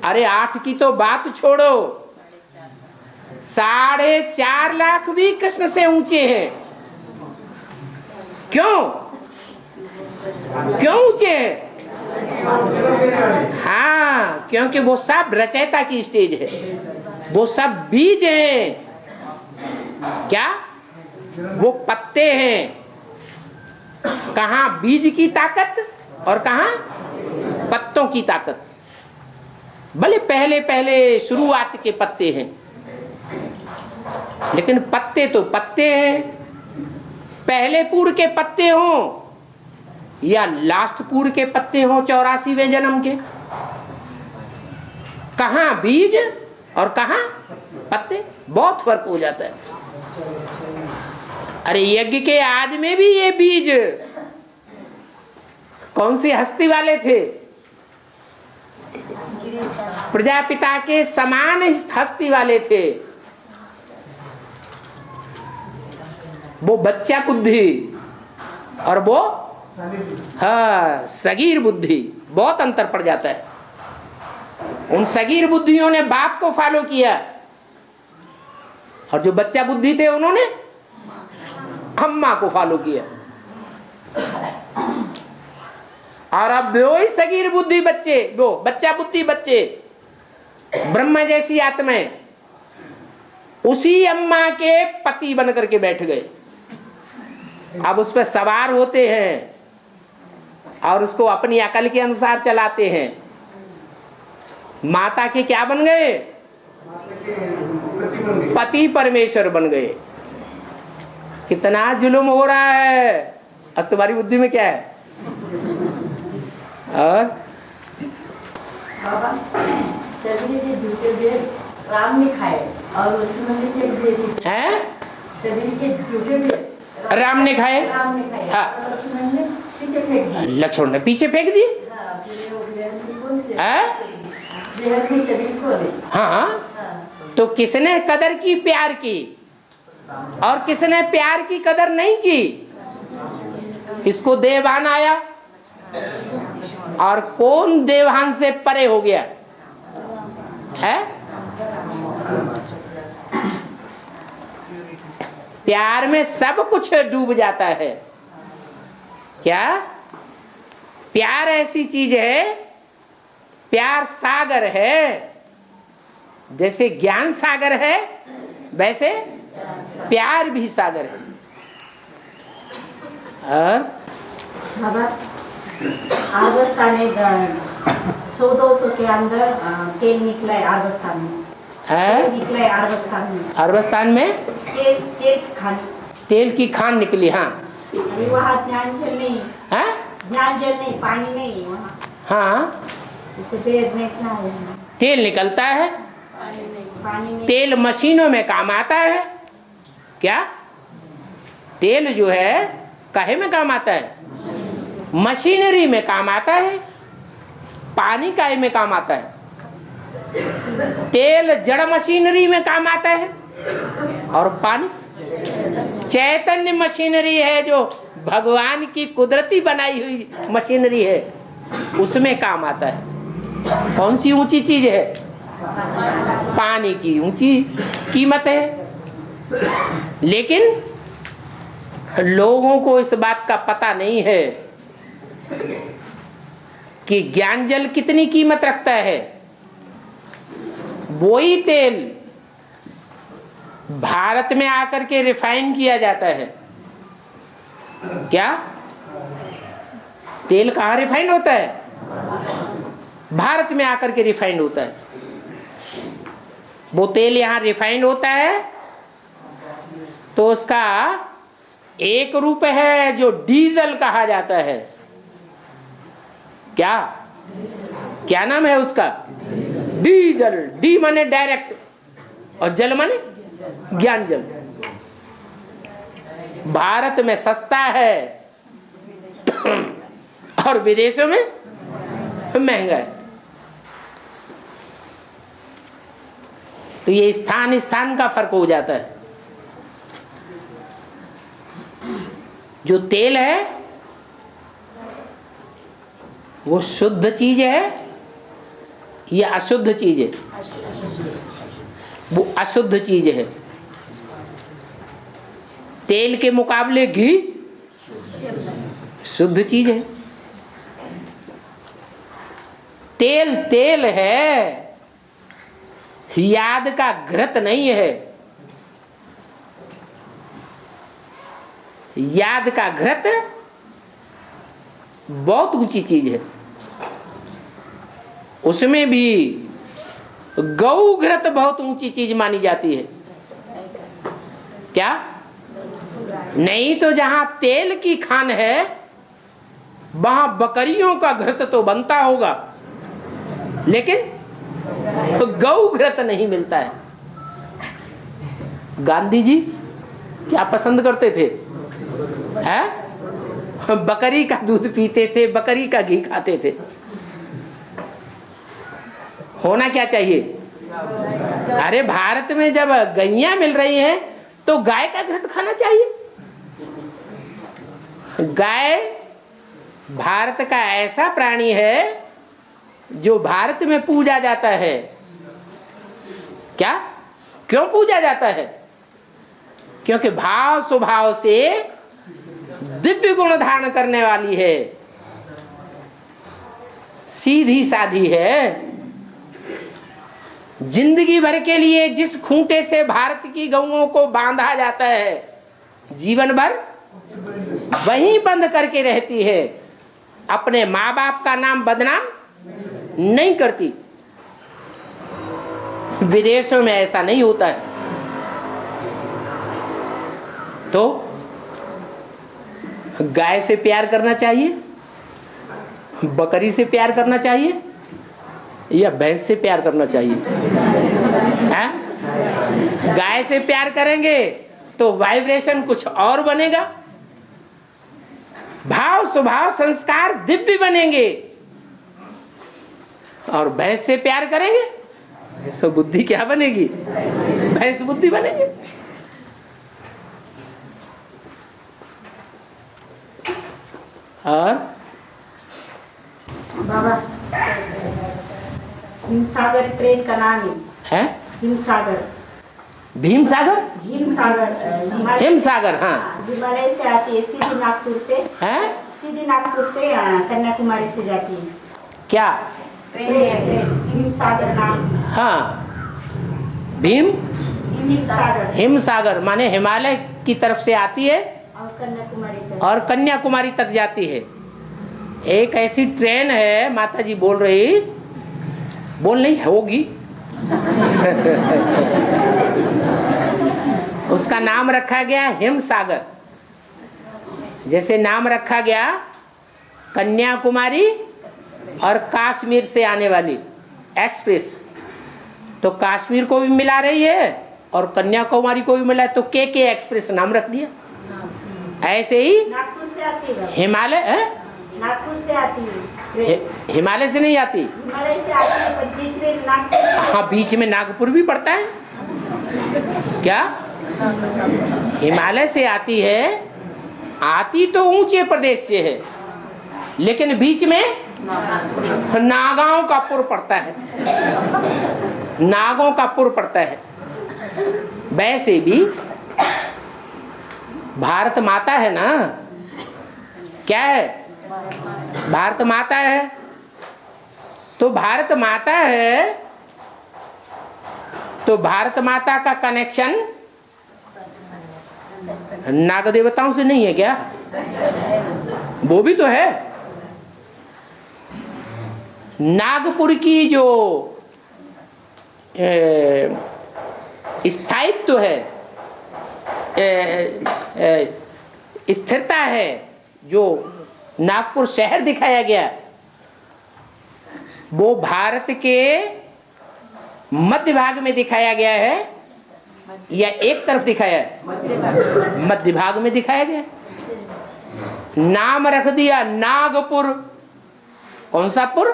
अरे 8 की तो बात छोड़ो, 4.5 लाख भी कृष्ण से ऊंचे हैं। क्यों ऊंचे हैं? हाँ, क्योंकि वो सब रचयिता की स्टेज है, वो सब बीज हैं। क्या वो पत्ते हैं? कहां बीज की ताकत और कहां पत्तों की ताकत। भले पहले पहले शुरुआत के पत्ते हैं लेकिन पत्ते तो पत्ते हैं। पहले पूर के पत्ते हों या लास्ट पूर के पत्ते हों 84वें जन्म के, कहां बीज और कहां पत्ते, बहुत फर्क हो जाता है। अरे यज्ञ के आदि में भी ये बीज कौन सी हस्ती वाले थे? प्रजापिता के समान हस्ती वाले थे। वो बच्चा बुद्धि और वो हाँ सगीर बुद्धि, बहुत अंतर पड़ जाता है। उन सगीर बुद्धियों ने बाप को फॉलो किया और जो बच्चा बुद्धि थे उन्होंने अम्मा को फॉलो किया। और अब वो ही सगीर बुद्धि बच्चे, वो बच्चा बुद्धि बच्चे, ब्रह्मा जैसी आत्माएं उसी अम्मा के पति बन करके बैठ गए। अब उस पर सवार होते हैं और उसको अपनी अकल के अनुसार चलाते हैं। माता के क्या बन गए? पति परमेश्वर बन गए। कितना जुल्म हो रहा है। अब तुम्हारी बुद्धि में क्या है? और बाबा सभी के जूते बेर राम ने खाए और लक्ष्मण ने फेंक दिए हैं? सभी के जूते बेर राम ने खाए, राम ने खाए। हाँ। और लक्ष्मण ने पीछे फेंक दिए। लक्ष्मण ने पीछे फेंक दिए। हाँ, फिर वो जहर कौन से हैं? जहर में सभी को दे। हाँ हाँ। तो किसने कदर की प्यार की और किसने प्यार की कदर नहीं की? इसको देवान आया और कौन देवान से परे हो गया है? प्यार में सब कुछ डूब जाता है। क्या? प्यार ऐसी चीज है, प्यार सागर है। जैसे ज्ञान सागर है वैसे प्यार भी सागर है। और बाबा आर्गस्तान में 100-200 के अंदर तेल निकला है। आर्गस्तान में तेल निकला है। आर्गस्तान में, अरबस्तान में तेल खान, तेल की खान निकली। हाँ अभी वहाँ ज्ञानजल नहीं, है? ज्ञानजल नहीं, पानी नहीं वहाँ। हाँ इसे वेद में क्या है? तेल निकलता है। पानी नहीं। तेल मशीनों में काम आता है। क्या? तेल जो है काहे में काम आता है? मशीनरी में काम आता है। पानी काहे में काम आता है? तेल जड़ मशीनरी में काम आता है और पानी चैतन्य मशीनरी है, जो भगवान की कुदरती बनाई हुई मशीनरी है, उसमें काम आता है। कौन सी ऊंची चीज है? पानी की ऊंची कीमत है। लेकिन लोगों को इस बात का पता नहीं है कि ज्ञान जल कितनी कीमत रखता है। वही तेल भारत में आकर के रिफाइन किया जाता है। क्या? तेल कहाँ रिफाइन होता है? भारत में आकर के रिफाइंड होता है। वो तेल यहाँ रिफाइंड होता है तो उसका एक रूप है जो डीजल कहा जाता है। क्या? क्या नाम है उसका? डीजल। डी माने डायरेक्ट और जल माने ज्ञान जल। भारत में सस्ता है और विदेशों में महंगा है। तो ये स्थान स्थान का फर्क हो जाता है। जो तेल है वो शुद्ध चीज है या अशुद्ध चीज है? वो अशुद्ध चीज है। तेल के मुकाबले घी शुद्ध चीज है। तेल तेल है, याद का घृत नहीं है। याद का घृत बहुत ऊंची चीज है। उसमें भी गौ घृत बहुत ऊंची चीज मानी जाती है। क्या? नहीं तो जहां तेल की खान है वहां बकरियों का घृत तो बनता होगा, लेकिन गौ घृत नहीं मिलता है। गांधी जी क्या पसंद करते थे? हैं? बकरी का दूध पीते थे, बकरी का घी खाते थे। होना क्या चाहिए? अरे भारत में जब गैया मिल रही हैं तो गाय का घृत खाना चाहिए। गाय भारत का ऐसा प्राणी है जो भारत में पूजा जाता है। क्या? क्यों पूजा जाता है? क्योंकि भाव स्वभाव से दिव्य गुण धारण करने वाली है, सीधी साधी है। जिंदगी भर के लिए जिस खूंटे से भारत की गौओं को बांधा जाता है, जीवन भर वहीं बंद करके रहती है, अपने माँ बाप का नाम बदनाम नहीं करती। विदेशों में ऐसा नहीं होता है। तो गाय से प्यार करना चाहिए, बकरी से प्यार करना चाहिए या भैंस से प्यार करना चाहिए? गाय से प्यार करेंगे तो वाइब्रेशन कुछ और बनेगा, भाव स्वभाव संस्कार दिव्य बनेंगे। और भैंस से प्यार करेंगे तो बुद्धि क्या बनेगी? भैंस बुद्धि बनेगी। और बाबा, हिमसागर ट्रेन का नाम है हिमसागर। भीमसागर, हिमसागर, हाँ। हिमालय से आती है, सीधी नागपुर से है, सीधी नागपुर से कन्याकुमारी से जाती है। क्या हिमसागर नाम? हाँ, भीम हिमसागर माने हिमालय की तरफ से आती है और कन्याकुमारी तक जाती है। एक ऐसी ट्रेन है, माता जी बोल रही, बोल नहीं होगी उसका नाम रखा गया हिमसागर। जैसे नाम रखा गया कन्याकुमारी और कश्मीर से आने वाली एक्सप्रेस, तो कश्मीर को भी मिला रही है और कन्याकुमारी को भी मिला, तो के एक्सप्रेस नाम रख दिया। ऐसे ही नागपुर से आती है, हिमालय है, नागपुर से आती है, हिमालय से नहीं आती, हिमालय से आती है, पर बीच में नागपुर। हाँ, बीच में नागपुर भी पड़ता है क्या? हिमालय से आती है, आती तो ऊंचे प्रदेश से है, लेकिन बीच में नागांव का पुर पड़ता है, नागों का पुर पड़ता है। वैसे भी भारत माता है ना, क्या है? भारत माता है। तो भारत माता है तो भारत माता का कनेक्शन नाग देवताओं से नहीं है क्या? वो भी तो है। नागपुर की जो स्थायित्व है, स्थिरता है, जो नागपुर शहर दिखाया गया, वो भारत के मध्य भाग में दिखाया गया है या एक तरफ दिखाया है? मध्य भाग में दिखाया गया। नाम रख दिया नागपुर। कौन सा पुर?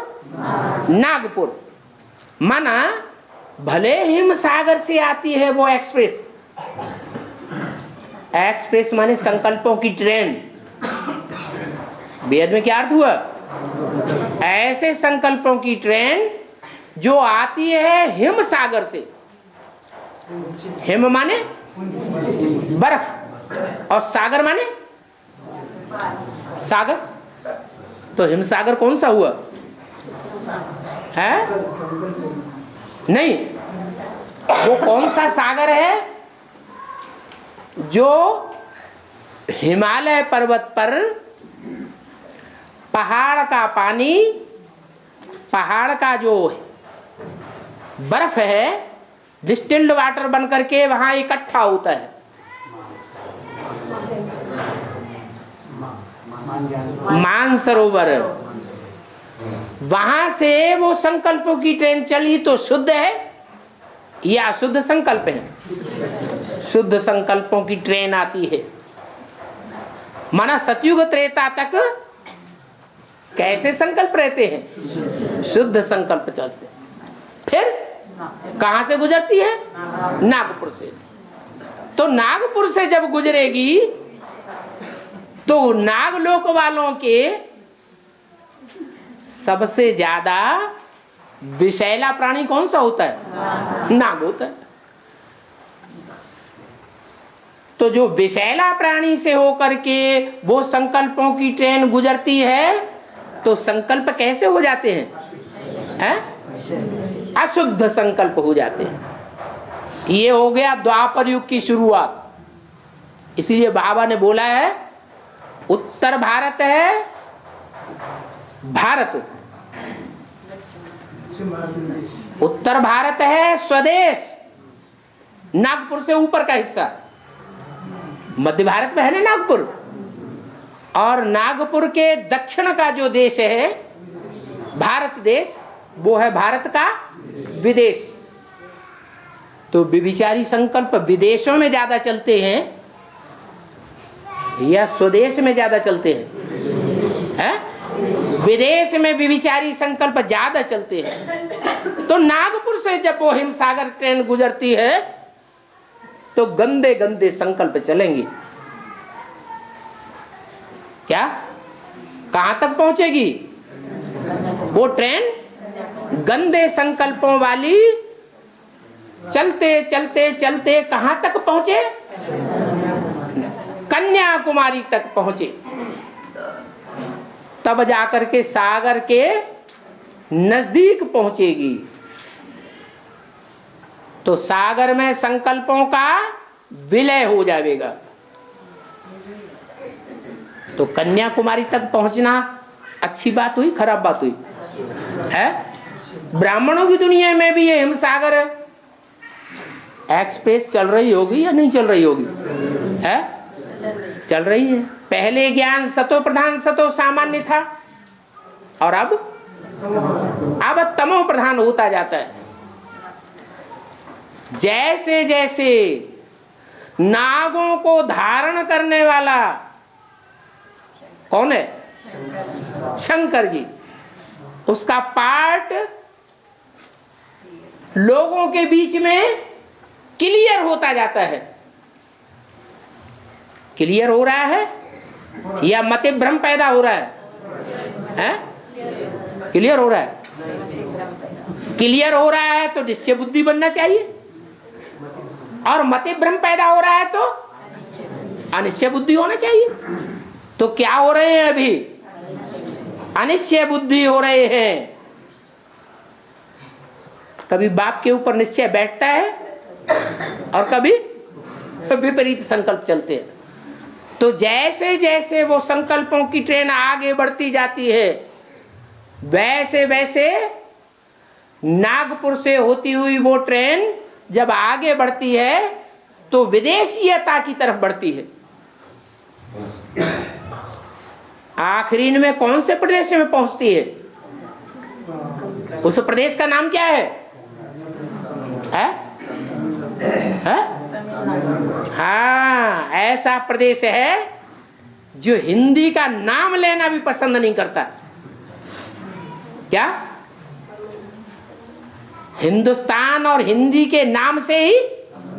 नागपुर। माना भले हिमसागर से आती है वो एक्सप्रेस, एक्सप्रेस माने संकल्पों की ट्रेन। वेद में क्या अर्थ हुआ? ऐसे संकल्पों की ट्रेन जो आती है हिमसागर से। हिम माने बर्फ और सागर माने सागर। तो हिमसागर कौन सा हुआ है? नहीं, वो कौन सा सागर है जो हिमालय पर्वत पर पहाड़ का पानी, पहाड़ का जो बर्फ है, डिस्टिल्ड वाटर बन करके वहां इकट्ठा होता है। मानसरोवर। वहां से वो संकल्पों की ट्रेन चली तो शुद्ध है या अशुद्ध संकल्प है? शुद्ध संकल्पों की ट्रेन आती है। माना सतयुग त्रेता तक कैसे संकल्प रहते हैं? शुद्ध संकल्प चलते। फिर कहां से गुजरती है? नागपुर से। तो नागपुर से जब गुजरेगी तो नागलोक वालों के सबसे ज्यादा विषैला प्राणी कौन सा होता है? नाग होता है। तो जो विषैला प्राणी से होकर के वो संकल्पों की ट्रेन गुजरती है, तो संकल्प कैसे हो जाते हैं? अशुद्ध संकल्प हो जाते हैं। ये हो गया द्वापर युग की शुरुआत। इसलिए बाबा ने बोला है उत्तर भारत है भारत, उत्तर भारत है स्वदेश, नागपुर से ऊपर का हिस्सा, मध्य भारत में है ना नागपुर, और नागपुर के दक्षिण का जो देश है भारत देश, वो है भारत का विदेश। तो विभिचारी संकल्प विदेशों में ज्यादा चलते हैं या स्वदेश में ज्यादा चलते हैं? विदेश में विभिचारी संकल्प ज्यादा चलते हैं। तो नागपुर से जब वो हिमसागर ट्रेन गुजरती है तो गंदे गंदे संकल्प चलेंगे। क्या कहां तक पहुंचेगी वो ट्रेन? गंदे संकल्पों वाली चलते चलते चलते कहां तक पहुंचे? कन्याकुमारी तक पहुंचे। तब जाकर के सागर के नजदीक पहुंचेगी। तो सागर में संकल्पों का विलय हो जाएगा। तो कन्याकुमारी तक पहुंचना अच्छी बात हुई, खराब बात हुई है? ब्राह्मणों की दुनिया में भी ये हिमसागर एक्सप्रेस चल रही होगी या नहीं चल रही होगी? है चल रही है। पहले ज्ञान सतो प्रधान सतो सामान्य था और अब तमो प्रधान होता जाता है। जैसे जैसे नागों को धारण करने वाला कौन है? शंकर जी। उसका पार्ट लोगों के बीच में क्लियर होता जाता है। क्लियर हो रहा है या मति भ्रम पैदा हो रहा है? क्लियर हो रहा है। क्लियर हो रहा है तो निश्चय बुद्धि बनना चाहिए, और मति भ्रम पैदा हो रहा है तो अनिश्चय बुद्धि होना चाहिए। तो क्या हो रहे हैं अभी? अनिश्चय बुद्धि हो रहे हैं। कभी बाप के ऊपर निश्चय बैठता है और कभी विपरीत संकल्प चलते हैं। तो जैसे जैसे वो संकल्पों की ट्रेन आगे बढ़ती जाती है, वैसे वैसे नागपुर से होती हुई वो ट्रेन जब आगे बढ़ती है तो विदेशीयता की तरफ बढ़ती है। आखिरी में कौन से प्रदेश में पहुंचती है? उस प्रदेश का नाम क्या है? हाँ, ऐसा प्रदेश है जो हिंदी का नाम लेना भी पसंद नहीं करता। क्या? हिंदुस्तान और हिंदी के नाम से ही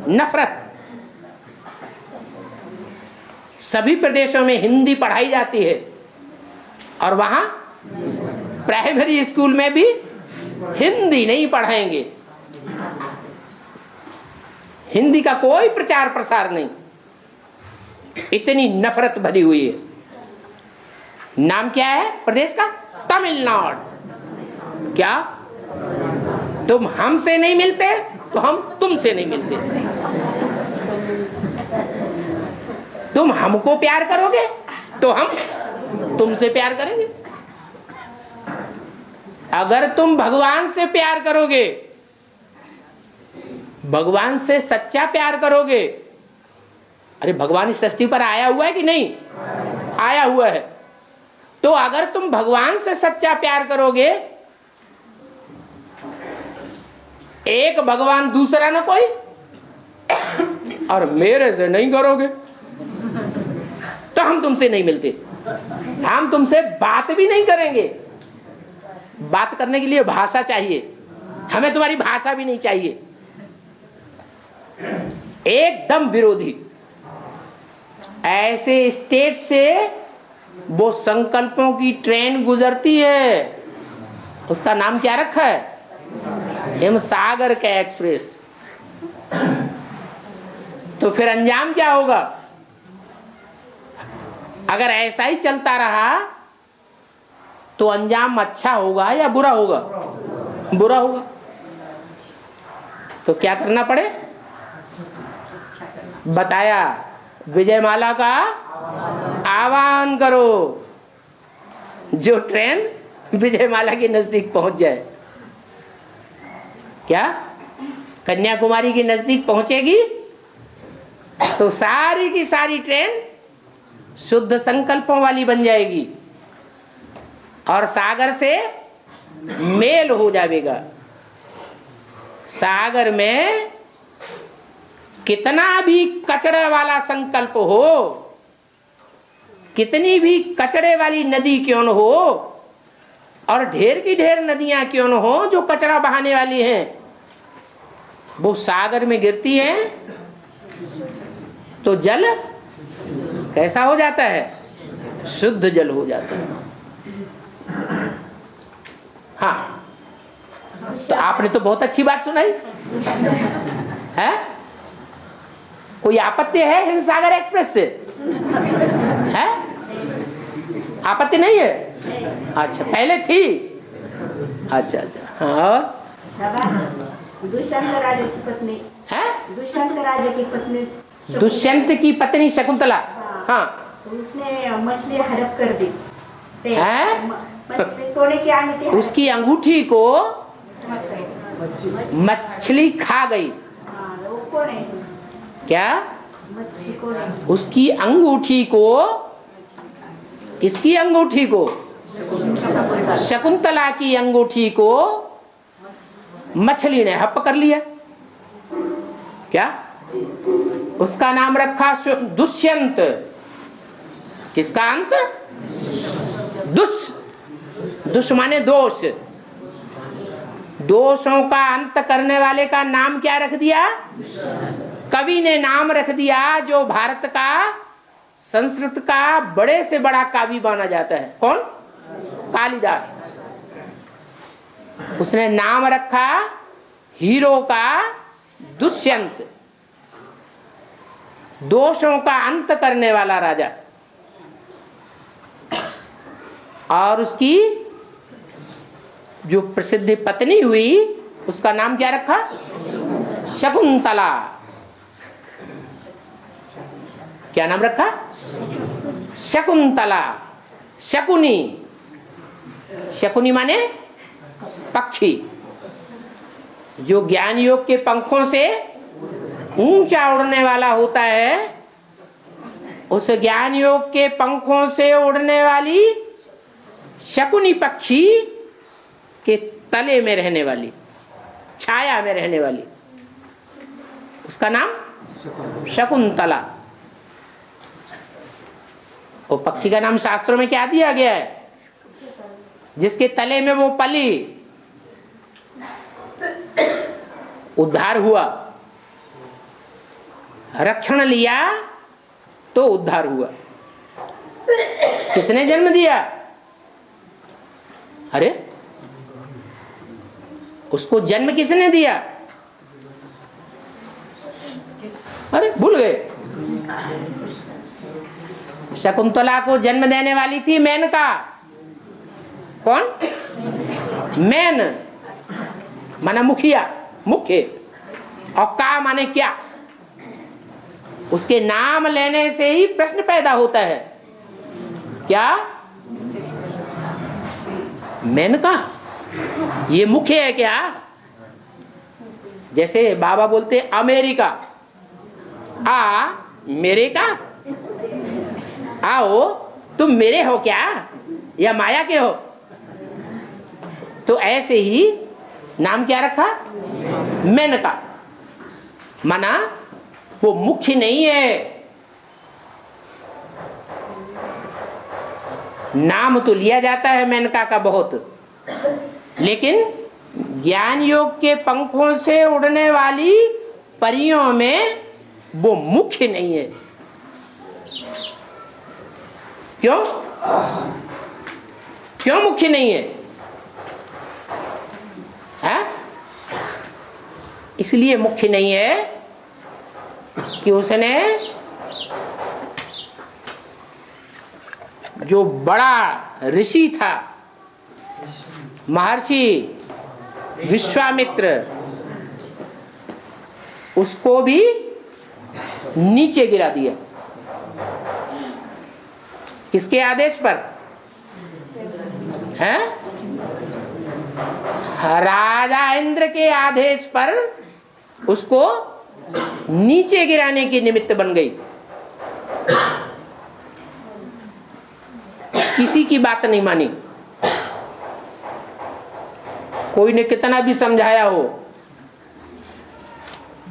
नफरत। सभी प्रदेशों में हिंदी पढ़ाई जाती है और वहां प्राइमरी स्कूल में भी हिंदी नहीं पढ़ाएंगे। हिंदी का कोई प्रचार प्रसार नहीं। इतनी नफरत भरी हुई है। नाम क्या है प्रदेश का? तमिलनाडु। क्या तुम हमसे नहीं मिलते तो हम तुमसे नहीं मिलते। तुम हमको प्यार करोगे तो हम तुमसे प्यार करेंगे। अगर तुम भगवान से प्यार करोगे, भगवान से सच्चा प्यार करोगे, अरे भगवान इस सृष्टि पर आया हुआ है कि नहीं? आया हुआ है। तो अगर तुम भगवान से सच्चा प्यार करोगे, एक भगवान दूसरा ना कोई, और मेरे से नहीं करोगे तो हम तुमसे नहीं मिलते। हम तुमसे बात भी नहीं करेंगे। बात करने के लिए भाषा चाहिए, हमें तुम्हारी भाषा भी नहीं चाहिए। एकदम विरोधी। ऐसे स्टेट से वो संकल्पों की ट्रेन गुजरती है, उसका नाम क्या रखा है? हिमसागर का एक्सप्रेस। तो फिर अंजाम क्या होगा? अगर ऐसा ही चलता रहा तो अंजाम अच्छा होगा या बुरा होगा? बुरा होगा। तो क्या करना पड़े? बताया, विजयमाला का आह्वान करो। जो ट्रेन विजयमाला के नजदीक पहुंच जाए, क्या कन्याकुमारी के नजदीक पहुंचेगी तो सारी की सारी ट्रेन शुद्ध संकल्पों वाली बन जाएगी और सागर से मेल हो जाएगा। सागर में कितना भी कचड़े वाला संकल्प हो, कितनी भी कचड़े वाली नदी क्यों न हो, और ढेर की ढेर नदियां क्यों न हो जो कचड़ा बहाने वाली हैं, वो सागर में गिरती हैं तो जल कैसा हो जाता है? शुद्ध जल हो जाता है। हाँ, तो आपने तो बहुत अच्छी बात सुनाई है। कोई आपत्ति है हिमसागर एक्सप्रेस से? है आपत्ति नहीं है? अच्छा, पहले थी। अच्छा अच्छा, हाँ। और दुष्यंत राजा की पत्नी है, दुष्यंत राजा की पत्नी दुष्यंत की पत्नी शकुंतला। हाँ, तो उसने मछली हड़प कर दी। है? मछली सोने की अंगूठी, उसकी अंगूठी को मछली खा गई। हाँ, वो कौन है? क्या? मछली कौन है? उसकी अंगूठी को, किसकी अंगूठी को? शकुंतला की अंगूठी को मछली ने हप कर लिया। क्या? उसका नाम रखा दुष्यंत। किसका अंत? दुष माने दोष। दोषों का अंत करने वाले का नाम क्या रख दिया? कवि ने नाम रख दिया जो भारत का, संस्कृत का बड़े से बड़ा काव्य माना जाता है। कौन? कालिदास। उसने नाम रखा हीरो का दुष्यंत, दोषों का अंत करने वाला राजा। और उसकी जो प्रसिद्ध पत्नी हुई उसका नाम क्या रखा? शकुंतला। क्या नाम रखा? शकुंतला। शकुनी, शकुनी माने पक्षी, जो ज्ञान योग के पंखों से ऊंचा उड़ने वाला होता है। उस ज्ञान योग के पंखों से उड़ने वाली शकुनी पक्षी के तले में रहने वाली, छाया में रहने वाली, उसका नाम शकुंतला। वो पक्षी का नाम शास्त्रों में क्या दिया गया है? जिसके तले में वो पली, उद्धार हुआ, रक्षण लिया तो उद्धार हुआ। किसने जन्म दिया? अरे, उसको जन्म किसने दिया? अरे भूल गए। शकुंतला को जन्म देने वाली थी मेनका। कौन? मैन माना मुखिया, मुख्य, और का माने क्या। उसके नाम लेने से ही प्रश्न पैदा होता है। क्या? मेनका, ये मुख्य है क्या? जैसे बाबा बोलते अमेरिका, आ मेरे का, आओ तुम मेरे हो क्या या माया के हो? तो ऐसे ही नाम क्या रखा? मेनका। माना वो मुख्य नहीं है। नाम तो लिया जाता है मेनका का बहुत, लेकिन ज्ञान योग के पंखों से उड़ने वाली परियों में वो मुख्य नहीं है। क्यों? क्यों मुख्य नहीं है? इसलिए मुख्य नहीं है कि उसने जो बड़ा ऋषि था महर्षि विश्वामित्र, उसको भी नीचे गिरा दिया। किसके आदेश पर है? राजा इंद्र के आदेश पर उसको नीचे गिराने की निमित्त बन गई। किसी की बात नहीं मानी। कोई ने कितना भी समझाया हो,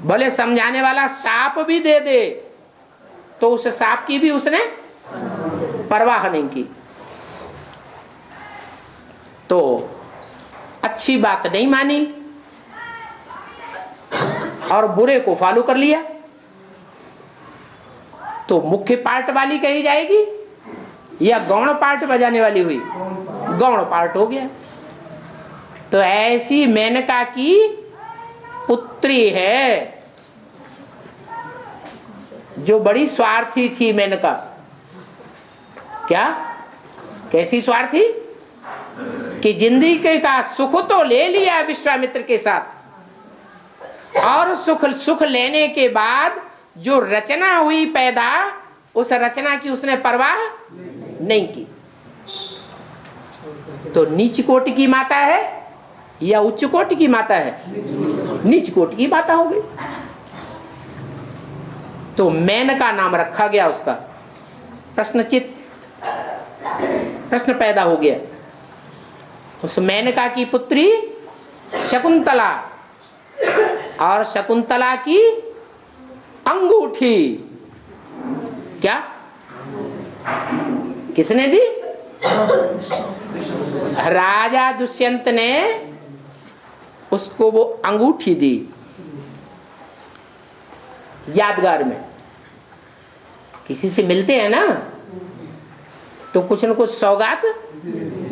भले समझाने वाला साप भी दे दे तो उस साप की भी उसने परवाह नहीं की। तो अच्छी बात नहीं मानी और बुरे को फॉलो कर लिया, तो मुख्य पार्ट वाली कही जाएगी या गौण पार्ट बजाने वाली हुई? गौण पार्ट हो गया। तो ऐसी मेनका की पुत्री है जो बड़ी स्वार्थी थी मेनका। क्या? कैसी स्वार्थी? कि जिंदगी का सुख तो ले लिया विश्वामित्र के साथ, और सुख लेने के बाद जो रचना हुई पैदा, उस रचना की उसने परवाह नहीं की। तो नीच कोटि की माता है या उच्च कोटि की माता है? नीच कोटि की माता हो गई। तो मेनका नाम रखा गया उसका। प्रश्न पैदा हो गया। उस मेनका की पुत्री शकुंतला, और शकुंतला की अंगूठी क्या किसने दी? राजा दुष्यंत ने उसको वो अंगूठी दी यादगार में। किसी से मिलते हैं ना तो कुछ न कुछ सौगात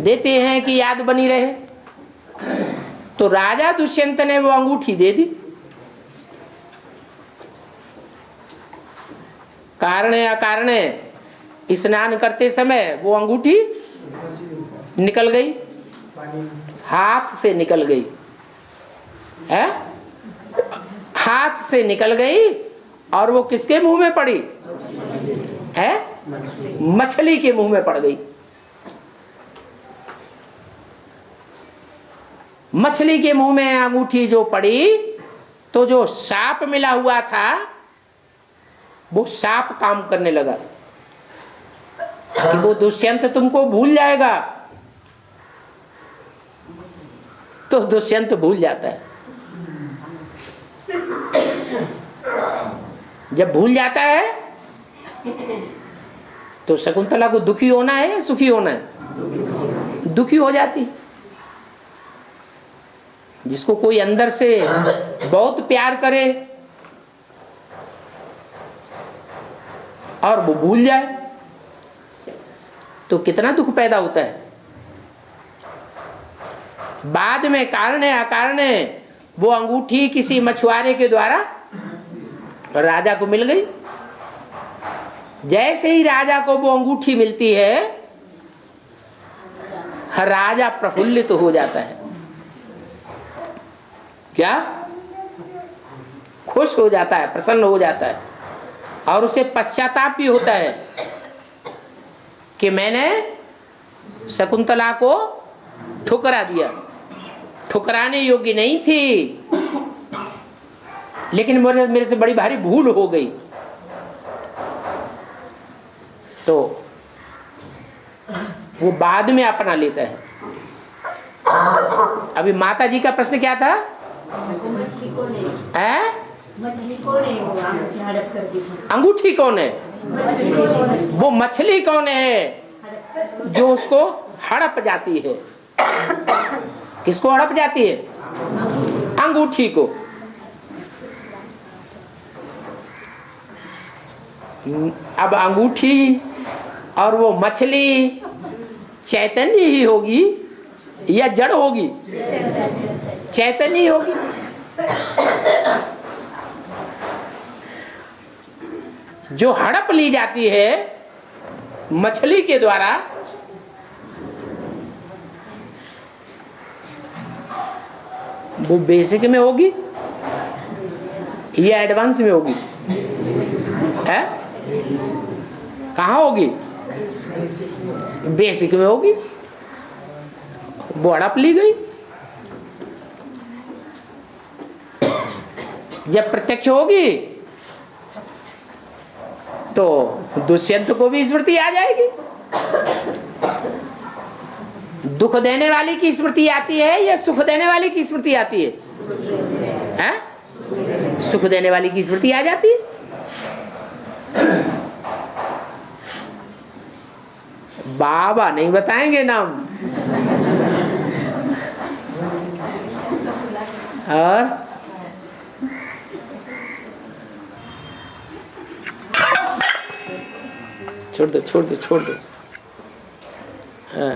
देते हैं कि याद बनी रहे। तो राजा दुष्यंत ने वो अंगूठी दे दी। कारण अकारण स्नान करते समय वो अंगूठी निकल गई, हाथ से निकल गई है, हाथ से निकल गई और वो किसके मुंह में पड़ी है? मछली के मुंह में पड़ गई। मछली के मुंह में अंगूठी जो पड़ी तो जो सांप मिला हुआ था वो सांप काम करने लगा कि वो दुष्यंत तुमको भूल जाएगा। तो दुष्यंत भूल जाता है। जब भूल जाता है तो शकुंतला को दुखी होना है या सुखी होना है? दुखी हो जाती। जिसको कोई अंदर से बहुत प्यार करे और वो भूल जाए तो कितना दुख पैदा होता है। बाद में कारण अकारण वो अंगूठी किसी मछुआरे के द्वारा राजा को मिल गई। जैसे ही राजा को वो अंगूठी मिलती है, राजा प्रफुल्लित हो जाता है। क्या? खुश हो जाता है, प्रसन्न हो जाता है, और उसे पश्चाताप भी होता है कि मैंने शकुंतला को ठुकरा दिया। ठुकराने योग्य नहीं थी, लेकिन मेरे से बड़ी भारी भूल हो गई। तो वो बाद में अपना लेता है। अभी माता जी का प्रश्न क्या था? मछली कौन है? मछली कौन है? वो अंगूठी हड़प कर दी। अंगूठी कौन है? वो मछली कौन है जो उसको हड़प जाती है? किसको हड़प जाती है? अंगूठी को। अब अंगूठी और वो मछली चैतन्य ही होगी या जड़ होगी? चैतन्य ही होगी। जो हड़प ली जाती है मछली के द्वारा, वो बेसिक में होगी या एडवांस में होगी? है कहाँ होगी? बेसिक में होगी। वो हड़प ली गई। जब प्रत्यक्ष होगी तो दुष्यंत को भी स्मृति आ जाएगी। दुख देने वाली की स्मृति आती है या सुख देने वाली की स्मृति आती है? हैं? सुख देने वाली की स्मृति आ जाती है। बाबा नहीं बताएंगे नाम। और छोड़ दो छोड़ दो छोड़ दो। हाँ।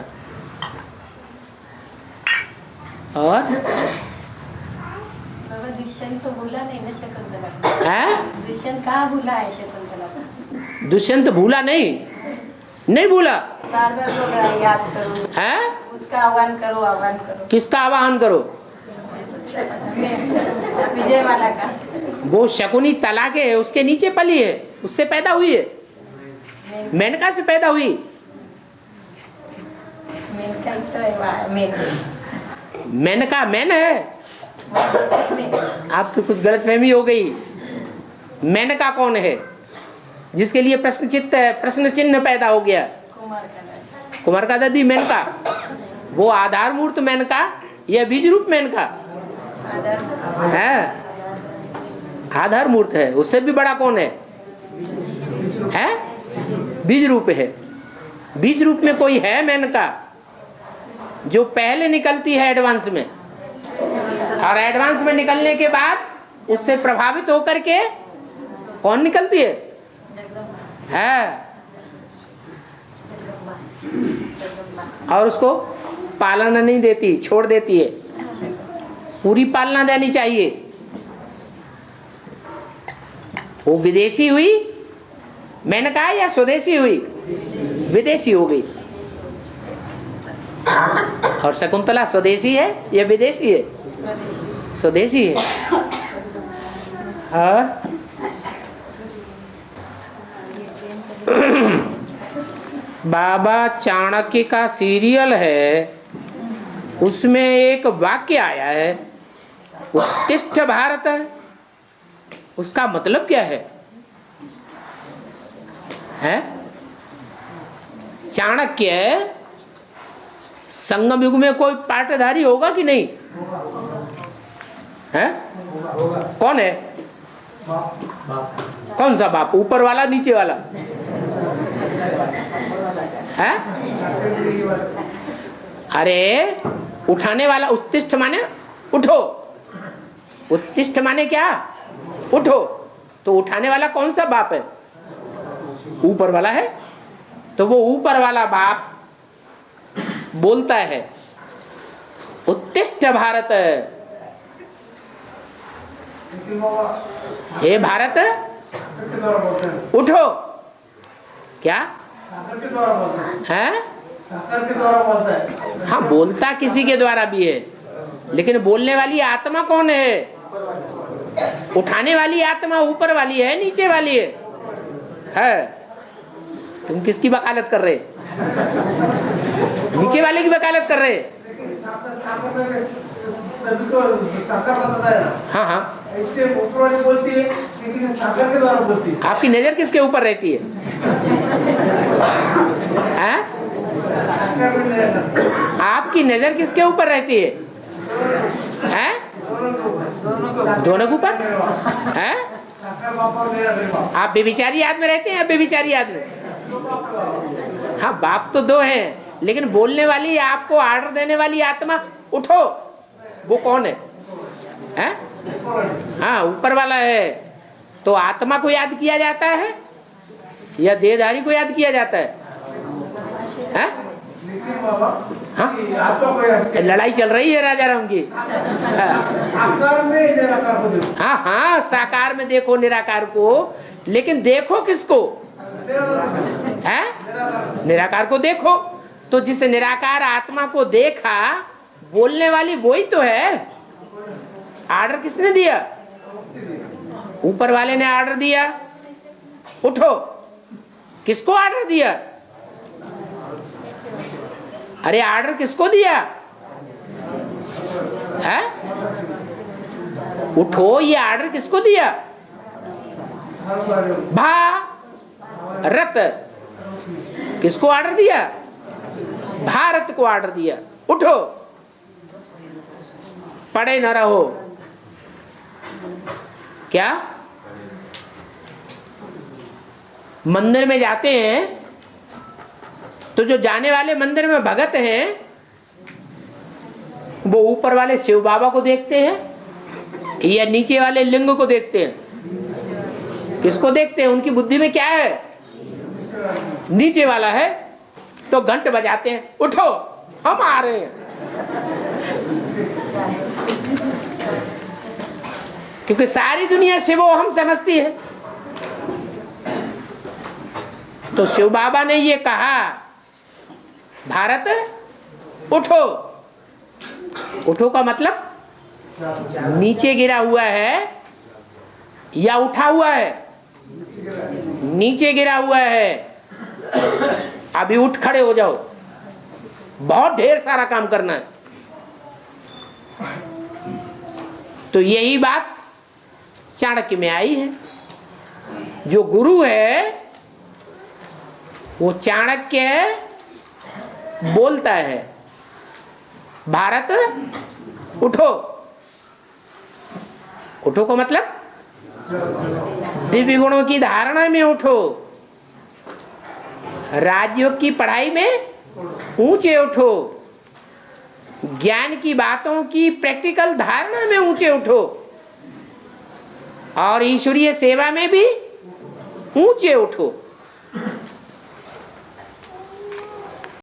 और दुष्यंत तो भूला नहीं ना शकुंतला। है? दुष्यंत कहाँ भूला है शकुंतला? दुष्यंत भूला नहीं भूला। बार बार बोल रहा है याद करो। है? उसका आह्वान करो, आह्वान करो। किसका आवाहन करो? विजय वाला का। वो शकुनी तला के है, उसके नीचे पली है, उससे पैदा हुई है। मेनका से पैदा हुई। मेनका तो है। मेनका मैन है। आपकी कुछ गलतफहमी हो गई। मेनका कौन है जिसके लिए प्रश्न चिन्ह पैदा हो गया? कुमार का दादी मेनका। वो आधार मूर्त मेनका या बीज रूप मेनका है? आधार मूर्त है। उससे भी बड़ा कौन है? बीज रूप है। बीज रूप में कोई है मेनका जो पहले निकलती है एडवांस में, और एडवांस में निकलने के बाद उससे प्रभावित होकर के कौन निकलती है? और उसको पालना नहीं देती, छोड़ देती है। पूरी पालना देनी चाहिए। वो विदेशी हुई मेनका या स्वदेशी हुई? विदेशी हो गई। और शकुंतला स्वदेशी है या विदेशी है? स्वदेशी है। और बाबा चाणक्य का सीरियल है, उसमें एक वाक्य आया है, उत्तिष्ठ भारत। उसका मतलब क्या है? चाणक्य संगम युग में कोई पाटधारी होगा कि नहीं? है? कौन है? कौन सा बाप? ऊपर वाला नीचे वाला? है? अरे उठाने वाला। उत्तिष्ठ माने उठो। उत्तिष्ठ माने क्या? उठो। तो उठाने वाला कौन सा बाप है? ऊपर वाला है। तो वो ऊपर वाला बाप बोलता है उत्तिष्ठ भारत, हे भारत उठो। क्या है? हाँ, बोलता किसी के द्वारा भी है, लेकिन बोलने वाली आत्मा कौन है? उठाने वाली आत्मा ऊपर वाली है नीचे वाली है? तुम किसकी वकालत कर रहे? नीचे वाले की वकालत कर रहे? हाँ हाँ, ऊपर वाली बोलती है, लेकिन सागर के द्वारा बोलती है। आपकी नजर किसके ऊपर रहती है? आपकी नजर किसके ऊपर रहती है? दोनों के ऊपर है? आप बेबिचारी याद में रहते हैं या बेबिचारी याद में? हाँ, बाप तो दो हैं, लेकिन बोलने वाली, आपको आर्डर देने वाली आत्मा उठो, वो कौन है? हाँ, ऊपर वाला है। तो आत्मा को याद किया जाता है या देहधारी को याद किया जाता है? लेकिन बाबा हाँ? आत्मा को लड़ाई चल रही है राजा राम की। हाँ साकार में निराकार को देखो। हाँ हाँ, साकार में देखो निराकार को, लेकिन देखो किसको है? निराकार को देखो। तो जिस निराकार आत्मा को देखा, बोलने वाली वही तो है। आर्डर किसने दिया? ऊपर वाले ने आर्डर दिया, उठो। किसको आर्डर दिया? अरे आर्डर किसको दिया है? उठो, ये आर्डर किसको दिया? भारत। किसको आर्डर दिया? भारत को आर्डर दिया, उठो, पड़े न रहो। क्या मंदिर में जाते हैं तो जो जाने वाले मंदिर में भगत हैं वो ऊपर वाले शिव बाबा को देखते हैं या नीचे वाले लिंग को देखते हैं? किसको देखते हैं? उनकी बुद्धि में क्या है? नीचे वाला है। तो घंट बजाते हैं, उठो हम आ रहे हैं। क्योंकि सारी दुनिया शिवो हम समझती है। तो शिव बाबा ने ये कहा, भारत उठो। उठो का मतलब नीचे गिरा हुआ है या उठा हुआ है? नीचे गिरा हुआ है। अभी उठ खड़े हो जाओ, बहुत ढेर सारा काम करना है। तो यही बात चाणक्य में आई है। जो गुरु है वो चाणक्य बोलता है, भारत उठो। उठो को मतलब दिव्य गुणों की धारणा में उठो, राजयोग की पढ़ाई में ऊंचे उठो, ज्ञान की बातों की प्रैक्टिकल धारणा में ऊंचे उठो, और ईश्वरीय सेवा में भी ऊंचे उठो।